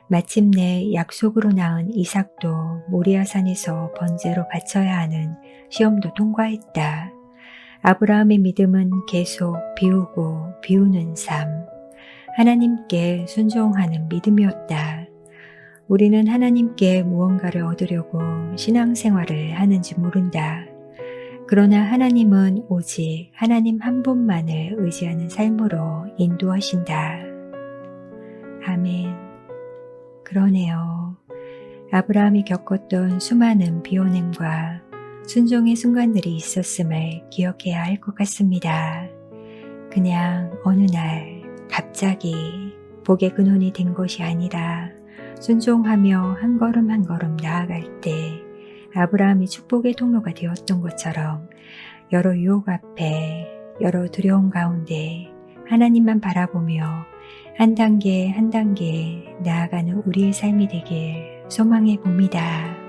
마침내 약속으로 낳은 이삭도 모리아산에서 번제로 바쳐야 하는 시험도 통과했다. 아브라함의 믿음은 계속 비우고 비우는 삶, 하나님께 순종하는 믿음이었다. 우리는 하나님께 무언가를 얻으려고 신앙생활을 하는지 모른다. 그러나 하나님은 오직 하나님 한 분만을 의지하는 삶으로 인도하신다. 아멘. 그러네요. 아브라함이 겪었던 수많은 비오냄과 순종의 순간들이 있었음을 기억해야 할 것 같습니다. 그냥 어느 날 갑자기 복의 근원이 된 것이 아니라 순종하며 한 걸음 한 걸음 나아갈 때 아브라함이 축복의 통로가 되었던 것처럼 여러 유혹 앞에, 여러 두려움 가운데 하나님만 바라보며 한 단계 한 단계 나아가는 우리의 삶이 되길 소망해 봅니다.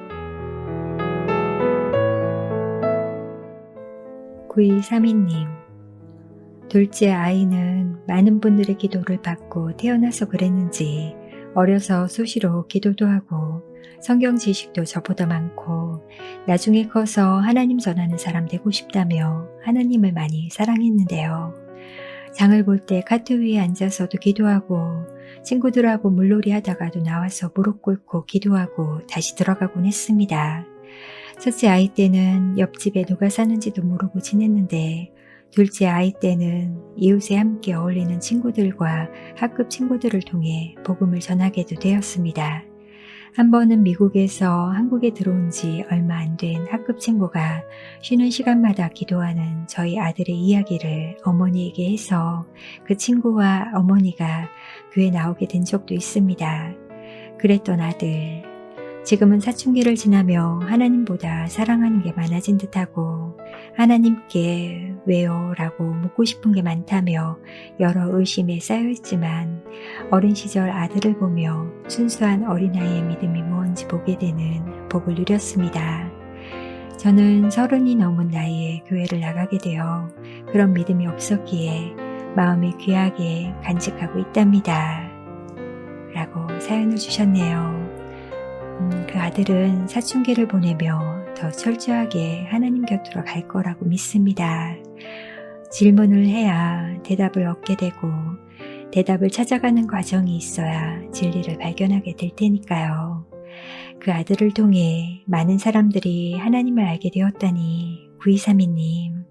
9232님, 둘째 아이는 많은 분들의 기도를 받고 태어나서 그랬는지 어려서 수시로 기도도 하고 성경 지식도 저보다 많고 나중에 커서 하나님 전하는 사람 되고 싶다며 하나님을 많이 사랑했는데요. 장을 볼 때 카트 위에 앉아서도 기도하고 친구들하고 물놀이 하다가도 나와서 무릎 꿇고 기도하고 다시 들어가곤 했습니다. 첫째 아이 때는 옆집에 누가 사는지도 모르고 지냈는데 둘째 아이 때는 이웃에 함께 어울리는 친구들과 학급 친구들을 통해 복음을 전하게도 되었습니다. 한 번은 미국에서 한국에 들어온 지 얼마 안 된 학급 친구가 쉬는 시간마다 기도하는 저희 아들의 이야기를 어머니에게 해서 그 친구와 어머니가 교회 나오게 된 적도 있습니다. 그랬던 아들, 지금은 사춘기를 지나며 하나님보다 사랑하는 게 많아진 듯하고 하나님께 왜요? 라고 묻고 싶은 게 많다며 여러 의심에 쌓여있지만 어린 시절 아들을 보며 순수한 어린아이의 믿음이 무언지 보게 되는 복을 누렸습니다. 저는 30이 넘은 나이에 교회를 나가게 되어 그런 믿음이 없었기에 마음이 귀하게 간직하고 있답니다. 라고 사연을 주셨네요. 그 아들은 사춘기를 보내며 더 철저하게 하나님 곁으로 갈 거라고 믿습니다. 질문을 해야 대답을 얻게 되고 대답을 찾아가는 과정이 있어야 진리를 발견하게 될 테니까요. 그 아들을 통해 많은 사람들이 하나님을 알게 되었다니 9232님,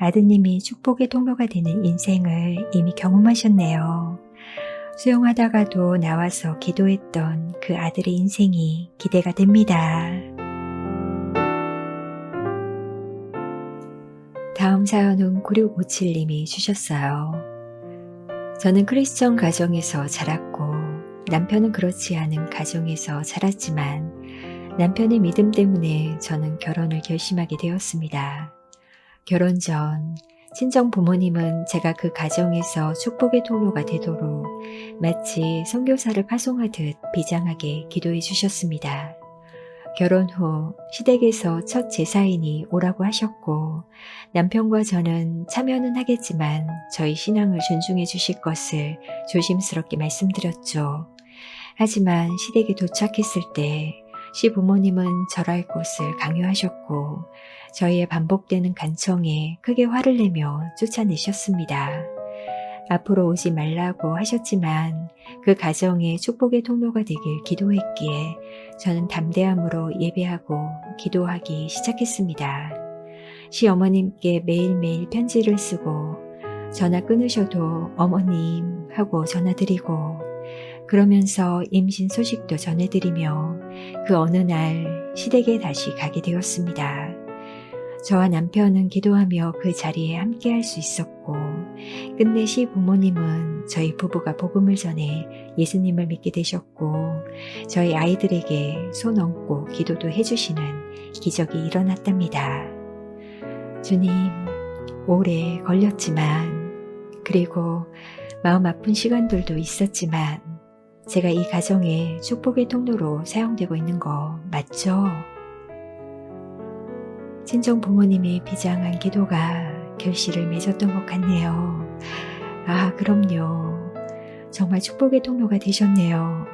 아드님이 축복의 통로가 되는 인생을 이미 경험하셨네요. 수영하다가도 나와서 기도했던 그 아들의 인생이 기대가 됩니다. 다음 사연은 9657님이 주셨어요. 저는 크리스천 가정에서 자랐고 남편은 그렇지 않은 가정에서 자랐지만 남편의 믿음 때문에 저는 결혼을 결심하게 되었습니다. 결혼 전 친정 부모님은 제가 그 가정에서 축복의 통로가 되도록 마치 선교사를 파송하듯 비장하게 기도해 주셨습니다. 결혼 후 시댁에서 첫 제사인이 오라고 하셨고 남편과 저는 참여는 하겠지만 저희 신앙을 존중해 주실 것을 조심스럽게 말씀드렸죠. 하지만 시댁에 도착했을 때 시부모님은 절할 것을 강요하셨고 저희의 반복되는 간청에 크게 화를 내며 쫓아내셨습니다. 앞으로 오지 말라고 하셨지만 그 가정에 축복의 통로가 되길 기도했기에 저는 담대함으로 예배하고 기도하기 시작했습니다. 시어머님께 매일매일 편지를 쓰고 전화 끊으셔도 어머님 하고 전화드리고 그러면서 임신 소식도 전해드리며 그 어느 날 시댁에 다시 가게 되었습니다. 저와 남편은 기도하며 그 자리에 함께 할 수 있었고 끝내 시부모님은 저희 부부가 복음을 전해 예수님을 믿게 되셨고 저희 아이들에게 손 얹고 기도도 해주시는 기적이 일어났답니다. 주님, 오래 걸렸지만 그리고 마음 아픈 시간들도 있었지만 제가 이 가정의 축복의 통로로 사용되고 있는 거 맞죠? 친정 부모님의 비장한 기도가 결실을 맺었던 것 같네요. 아, 그럼요. 정말 축복의 통로가 되셨네요.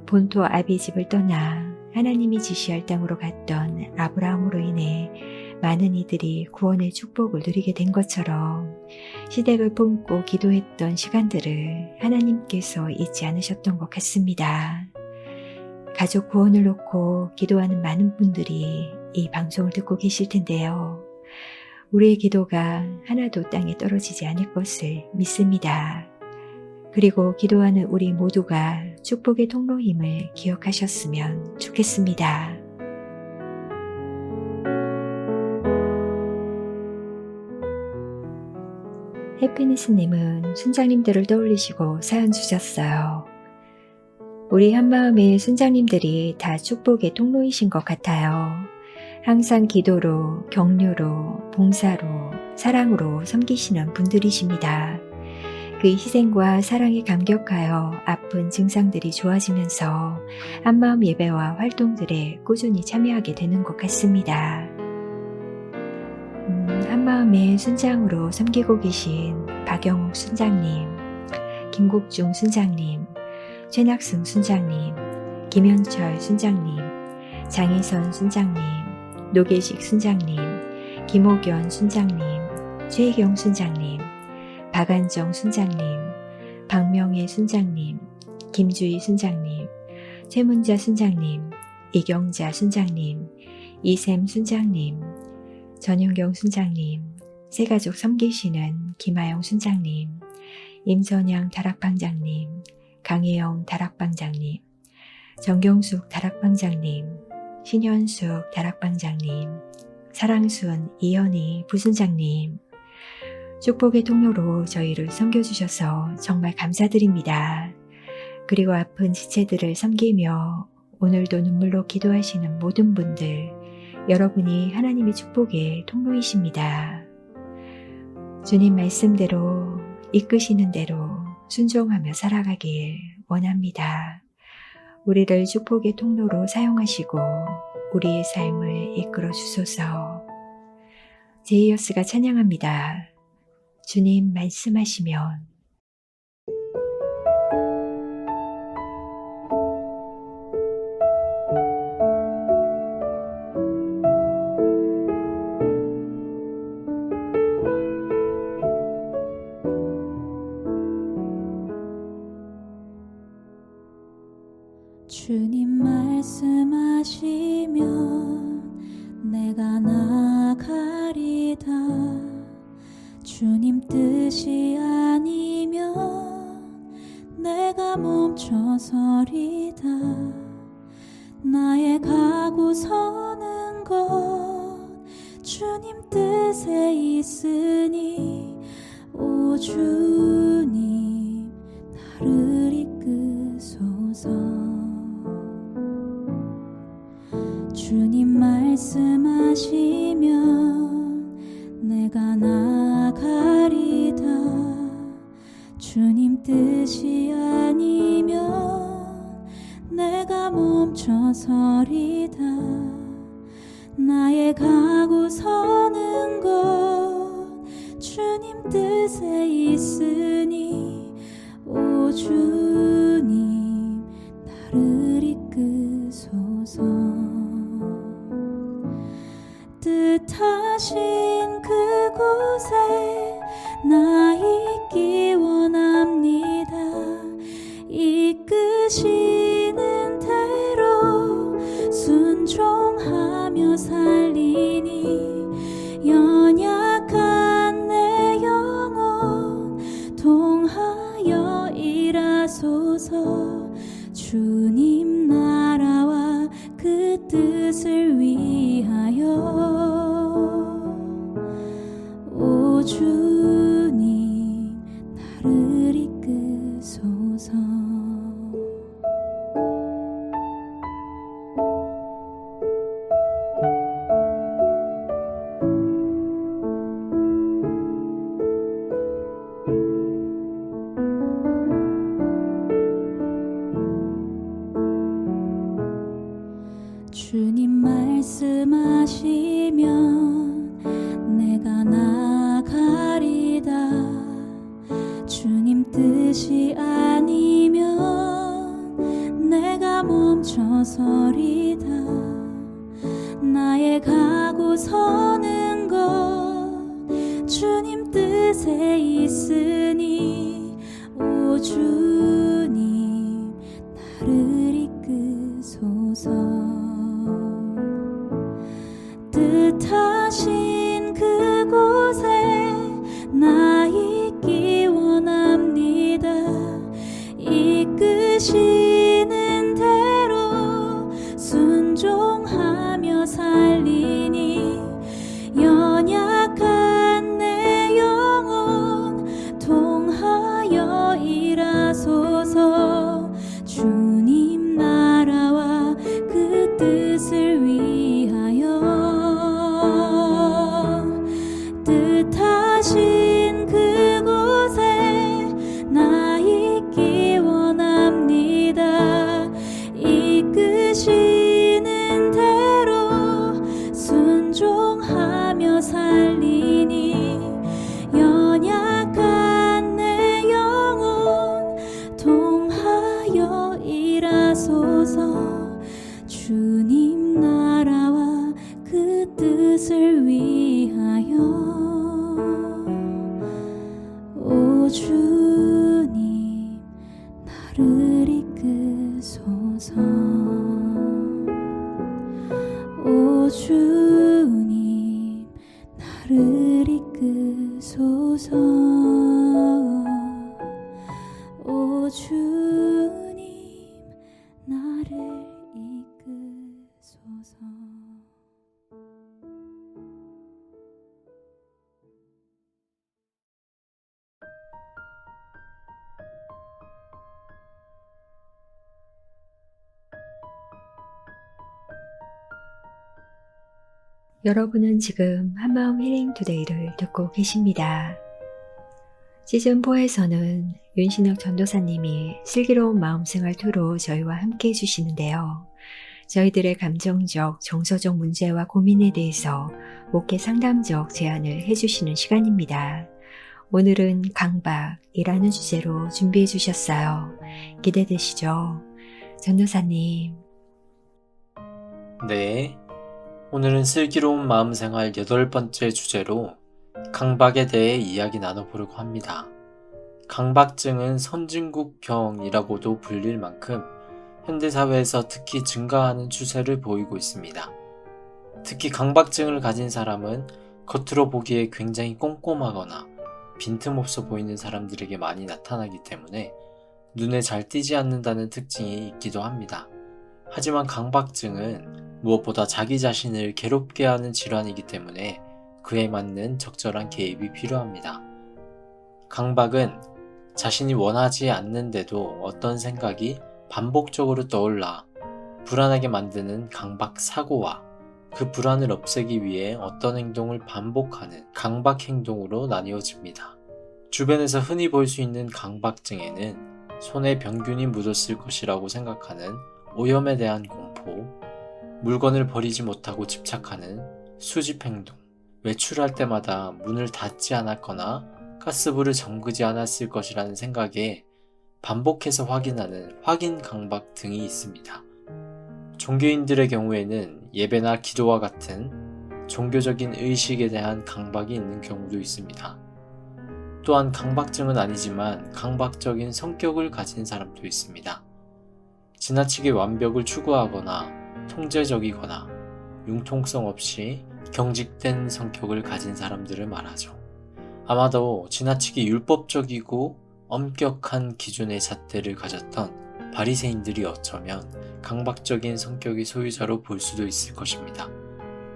본토 아비 집을 떠나 하나님이 지시할 땅으로 갔던 아브라함으로 인해 많은 이들이 구원의 축복을 누리게 된 것처럼 시댁을 품고 기도했던 시간들을 하나님께서 잊지 않으셨던 것 같습니다. 가족 구원을 놓고 기도하는 많은 분들이 이 방송을 듣고 계실 텐데요. 우리의 기도가 하나도 땅에 떨어지지 않을 것을 믿습니다. 그리고 기도하는 우리 모두가 축복의 통로임을 기억하셨으면 좋겠습니다. 해피니스님은 순장님들을 떠올리시고 사연 주셨어요. 우리 한마음의 순장님들이 다 축복의 통로이신 것 같아요. 항상 기도로, 격려로, 봉사로, 사랑으로 섬기시는 분들이십니다. 그 희생과 사랑에 감격하여 아픈 증상들이 좋아지면서 한마음 예배와 활동들에 꾸준히 참여하게 되는 것 같습니다. 한마음의 순장으로 섬기고 계신 박영욱 순장님, 김국중 순장님, 최낙승 순장님, 김현철 순장님, 장혜선 순장님, 노계식 순장님, 김옥연 순장님, 최혜경 순장님, 박안정 순장님, 박명혜 순장님, 김주희 순장님, 최문자 순장님, 이경자 순장님, 이샘 순장님, 전윤경 순장님, 새가족 섬기시는 김하영 순장님, 임선양 다락방장님, 강혜영 다락방장님, 정경숙 다락방장님, 신현숙 다락방장님, 사랑순 이현희 부순장님, 축복의 통로로 저희를 섬겨주셔서 정말 감사드립니다. 그리고 아픈 지체들을 섬기며 오늘도 눈물로 기도하시는 모든 분들, 여러분이 하나님의 축복의 통로이십니다. 주님 말씀대로 이끄시는 대로 순종하며 살아가길 원합니다. 우리를 축복의 통로로 사용하시고 우리의 삶을 이끌어 주소서. 제이어스가 찬양합니다. 주님 말씀하시면. 주님 말씀하시면 내가 나가리다. 주님 뜻이 아니면 내가 멈춰서리다. 나의 가고 서는 것 주님 뜻에 있으니 오 주님 나를 이끄소서. 주님 말씀하시면 내가 나가리다. 주님 뜻이 아니면 내가 멈춰서리다. 나의 가고 서는 것 주님 뜻에 있으니 오 주님 나를 이끄소서. 뜻하신 그곳에 나 있기 원합니다. 이끄시는 대로 순종하며 살리니 연약한 내 영혼 통하여 일하소서. 주님 나라와 그 뜻을 위하여 오 주님 나를 이끄소서. 주님 말씀하시면 내가 나가리다. 주님 뜻이 아니면 내가 멈춰서리다. 나의 가고 서는 것 주님 뜻에 있으니 오 주님 나를 이끄소서. 뜻하신 그곳에 나 있기 원합니다. 이끄시는 대로 순종하며 살리니 연약한 내 영혼 통하여 일하소서. 주님 나라와 그 뜻을 위하여 뜻하신 그곳에 나 있기 원합니다. 이끄시는 대로 순종하며 살리니 연약한 위하여 오 주님 나를 이끄소서 오 주님 나를 이끄소서 오 주님 나를 이끄소서 여러분은 지금 한마음 힐링 투데이를 듣고 계십니다. 시즌4에서는 윤신혁 전도사님이 슬기로운 마음생활 2로 저희와 함께 해주시는데요. 저희들의 감정적, 정서적 문제와 고민에 대해서 목회 상담적 제안을 해주시는 시간입니다. 오늘은 강박이라는 주제로 준비해 주셨어요. 기대되시죠? 전도사님. 네, 오늘은 슬기로운 마음생활 8번째 주제로 강박에 대해 이야기 나눠보려고 합니다. 강박증은 선진국병이라고도 불릴 만큼 현대사회에서 특히 증가하는 추세를 보이고 있습니다. 특히 강박증을 가진 사람은 겉으로 보기에 굉장히 꼼꼼하거나 빈틈없어 보이는 사람들에게 많이 나타나기 때문에 눈에 잘 띄지 않는다는 특징이 있기도 합니다. 하지만 강박증은 무엇보다 자기 자신을 괴롭게 하는 질환이기 때문에 그에 맞는 적절한 개입이 필요합니다. 강박은 자신이 원하지 않는데도 어떤 생각이 반복적으로 떠올라 불안하게 만드는 강박 사고와 그 불안을 없애기 위해 어떤 행동을 반복하는 강박 행동으로 나뉘어집니다. 주변에서 흔히 볼 수 있는 강박증에는 손에 병균이 묻었을 것이라고 생각하는 오염에 대한 공포, 물건을 버리지 못하고 집착하는 수집 행동, 외출할 때마다 문을 닫지 않았거나 가스불을 잠그지 않았을 것이라는 생각에 반복해서 확인하는 확인 강박 등이 있습니다. 종교인들의 경우에는 예배나 기도와 같은 종교적인 의식에 대한 강박이 있는 경우도 있습니다. 또한 강박증은 아니지만 강박적인 성격을 가진 사람도 있습니다. 지나치게 완벽을 추구하거나 통제적이거나 융통성 없이 경직된 성격을 가진 사람들을 말하죠. 아마도 지나치게 율법적이고 엄격한 기준의 잣대를 가졌던 바리새인들이 어쩌면 강박적인 성격의 소유자로 볼 수도 있을 것입니다.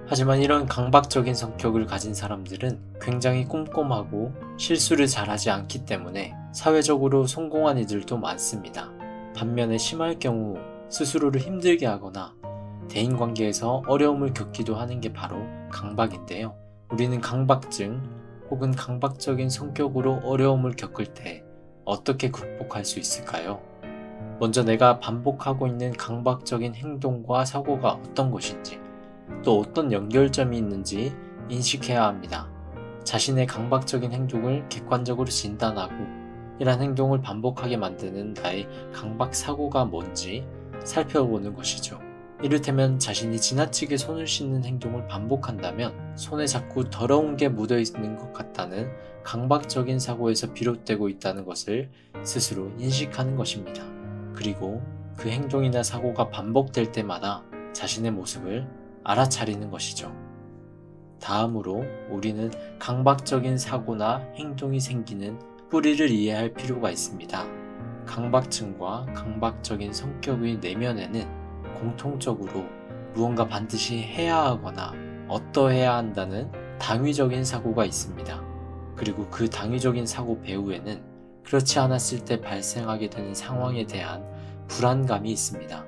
하지만 이런 강박적인 성격을 가진 사람들은 굉장히 꼼꼼하고 실수를 잘하지 않기 때문에 사회적으로 성공한 이들도 많습니다. 반면에 심할 경우 스스로를 힘들게 하거나 대인관계에서 어려움을 겪기도 하는 게 바로 강박인데요. 우리는 강박증 혹은 강박적인 성격으로 어려움을 겪을 때 어떻게 극복할 수 있을까요? 먼저 내가 반복하고 있는 강박적인 행동과 사고가 어떤 것인지, 또 어떤 연결점이 있는지 인식해야 합니다. 자신의 강박적인 행동을 객관적으로 진단하고 이러한 행동을 반복하게 만드는 나의 강박 사고가 뭔지 살펴보는 것이죠. 이를테면 자신이 지나치게 손을 씻는 행동을 반복한다면 손에 자꾸 더러운 게 묻어 있는 것 같다는 강박적인 사고에서 비롯되고 있다는 것을 스스로 인식하는 것입니다. 그리고 그 행동이나 사고가 반복될 때마다 자신의 모습을 알아차리는 것이죠. 다음으로 우리는 강박적인 사고나 행동이 생기는 뿌리를 이해할 필요가 있습니다. 강박증과 강박적인 성격의 내면에는 공통적으로 무언가 반드시 해야 하거나 어떠해야 한다는 당위적인 사고가 있습니다. 그리고 그 당위적인 사고 배후에는 그렇지 않았을 때 발생하게 되는 상황에 대한 불안감이 있습니다.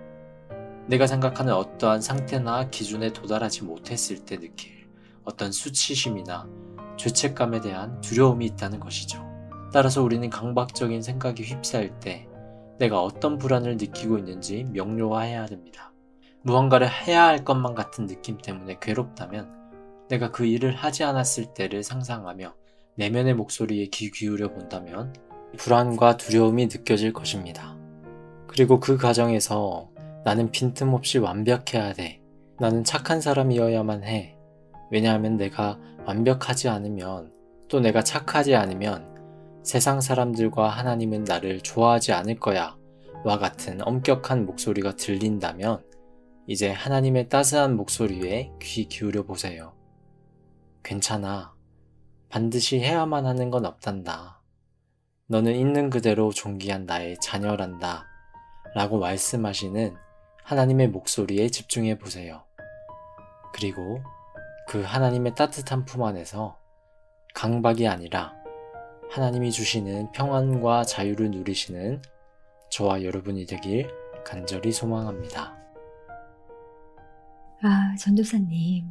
내가 생각하는 어떠한 상태나 기준에 도달하지 못했을 때 느낄 어떤 수치심이나 죄책감에 대한 두려움이 있다는 것이죠. 따라서 우리는 강박적인 생각이 휩싸일 때 내가 어떤 불안을 느끼고 있는지 명료화해야 됩니다. 무언가를 해야 할 것만 같은 느낌 때문에 괴롭다면 내가 그 일을 하지 않았을 때를 상상하며 내면의 목소리에 귀 기울여 본다면 불안과 두려움이 느껴질 것입니다. 그리고 그 과정에서 나는 빈틈없이 완벽해야 돼. 나는 착한 사람이어야만 해. 왜냐하면 내가 완벽하지 않으면, 또 내가 착하지 않으면 세상 사람들과 하나님은 나를 좋아하지 않을 거야 와 같은 엄격한 목소리가 들린다면 이제 하나님의 따스한 목소리에 귀 기울여 보세요. 괜찮아. 반드시 해야만 하는 건 없단다. 너는 있는 그대로 존귀한 나의 자녀란다. 라고 말씀하시는 하나님의 목소리에 집중해 보세요. 그리고 그 하나님의 따뜻한 품 안에서 강박이 아니라 하나님이 주시는 평안과 자유를 누리시는 저와 여러분이 되길 간절히 소망합니다. 아, 전도사님.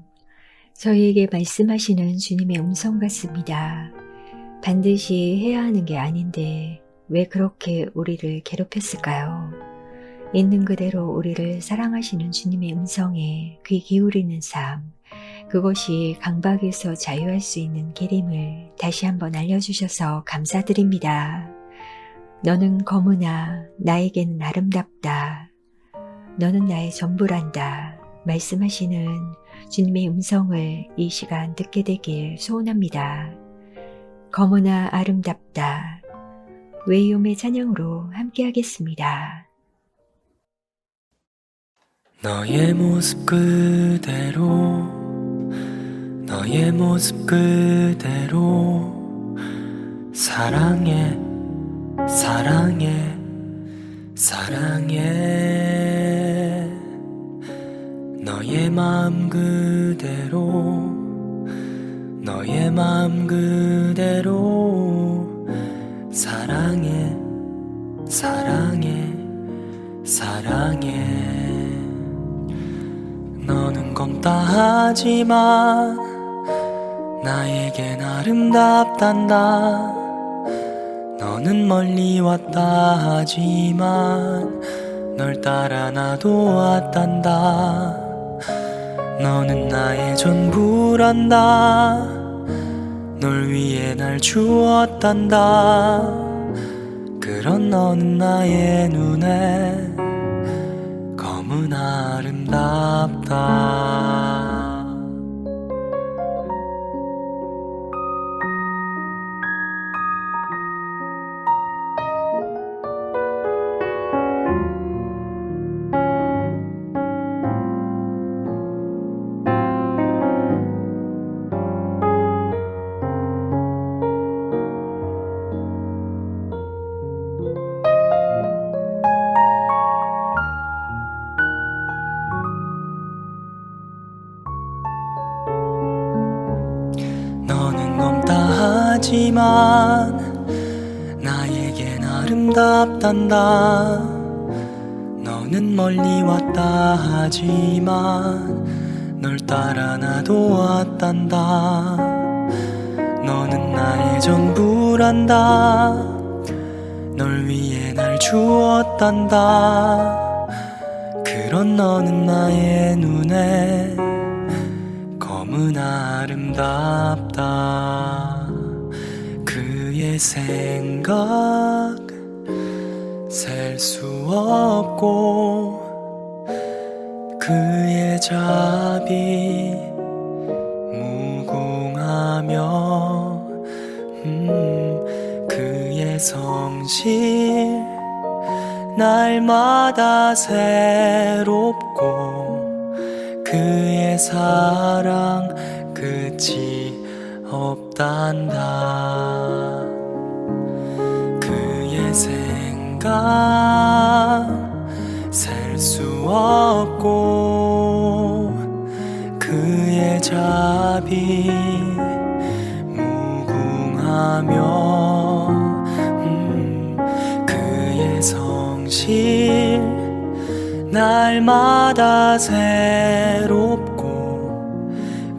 저희에게 말씀하시는 주님의 음성 같습니다. 반드시 해야 하는 게 아닌데 왜 그렇게 우리를 괴롭혔을까요? 있는 그대로 우리를 사랑하시는 주님의 음성에 귀 기울이는 삶, 그것이 강박에서 자유할 수 있는 길임을 다시 한번 알려주셔서 감사드립니다. 너는 거무나 나에게는 아름답다. 너는 나의 전부란다. 말씀하시는 주님의 음성을 이 시간 듣게 되길 소원합니다. 거무나 아름답다. 외이옴의 찬양으로 함께하겠습니다. 너의 모습 그대로 너의 모습 그대로 사랑해 사랑해 사랑해 너의 마음 그대로 너의 마음 그대로 사랑해 사랑해 사랑해 너는 검다 하지만 나에겐 아름답단다 너는 멀리 왔다 하지만 널 따라 나도 왔단다 너는 나의 전부란다 널 위해 날 주었단다 그런 너는 나의 눈에 검은 아름답다 너는 검다 하지만 나에겐 아름답단다 너는 멀리 왔다 하지만 널 따라 나도 왔단다 너는 나의 전부란다 널 위해 날 주었단다 그런 너는 나의 눈에 검은 아름답다 그의 생각 셀 수 없고 그의 자비 무궁하며 그의 성실 날마다 새롭고 그의 사랑 끝이 없단다 그의 생각 셀 수 없고 그의 자비 무궁하며 그의 성실 날마다 새롭고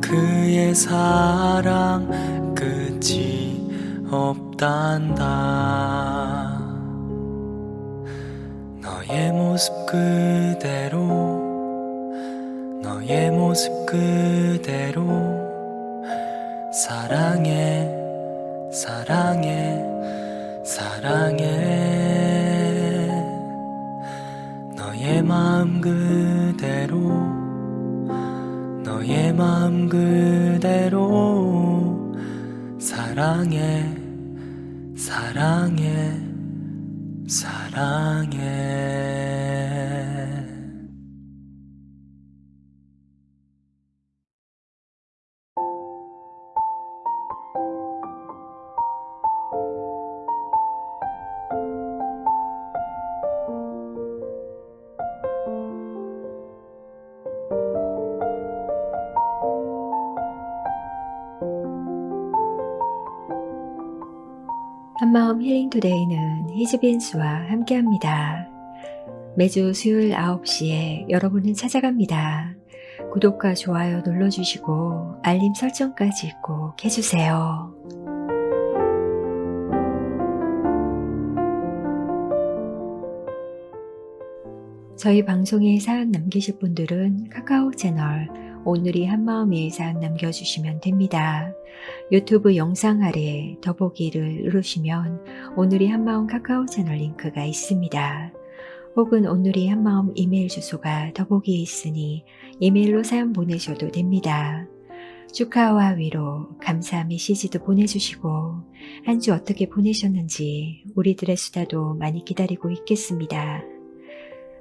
그의 사랑 끝이 없단다 너의 모습 그대로 너의 모습 그대로 사랑해 사랑해 사랑해 너의 마음 그대로 너의 마음 그대로 사랑해 사랑해 사랑해 한마음 힐링투데이는 히즈빈스와 함께합니다. 매주 수요일 9시에 여러분을 찾아갑니다. 구독과 좋아요 눌러주시고 알림 설정까지 꼭 해주세요. 저희 방송에 사연 남기실 분들은 카카오 채널 오늘이 한마음에 사연 남겨주시면 됩니다. 유튜브 영상 아래 더보기를 누르시면 오늘이 한마음 카카오 채널 링크가 있습니다. 혹은 오늘이 한마음 이메일 주소가 더보기에 있으니 이메일로 사연 보내셔도 됩니다. 축하와 위로, 감사 메시지도 보내주시고 한 주 어떻게 보내셨는지 우리들의 수다도 많이 기다리고 있겠습니다.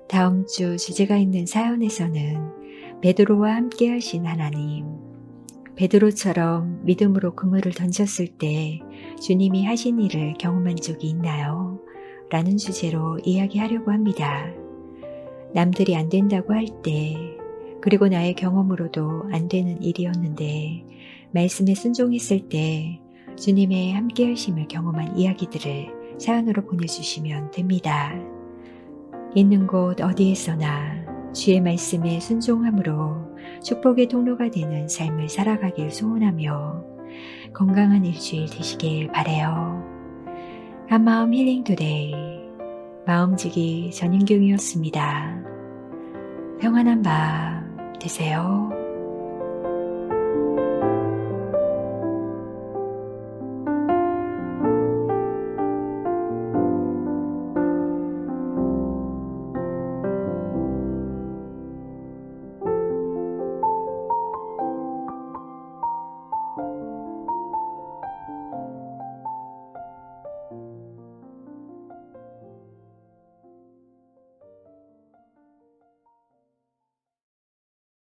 다음 주 주제가 있는 사연에서는 베드로와 함께 하신 하나님, 베드로처럼 믿음으로 그물을 던졌을 때 주님이 하신 일을 경험한 적이 있나요? 라는 주제로 이야기하려고 합니다. 남들이 안 된다고 할 때, 그리고 나의 경험으로도 안 되는 일이었는데 말씀에 순종했을 때 주님의 함께 하심을 경험한 이야기들을 사연으로 보내주시면 됩니다. 있는 곳 어디에서나 주의 말씀에 순종함으로 축복의 통로가 되는 삶을 살아가길 소원하며 건강한 일주일 되시길 바라요. 한마음 힐링투데이 마음지기 전인경이었습니다. 평안한 밤 되세요.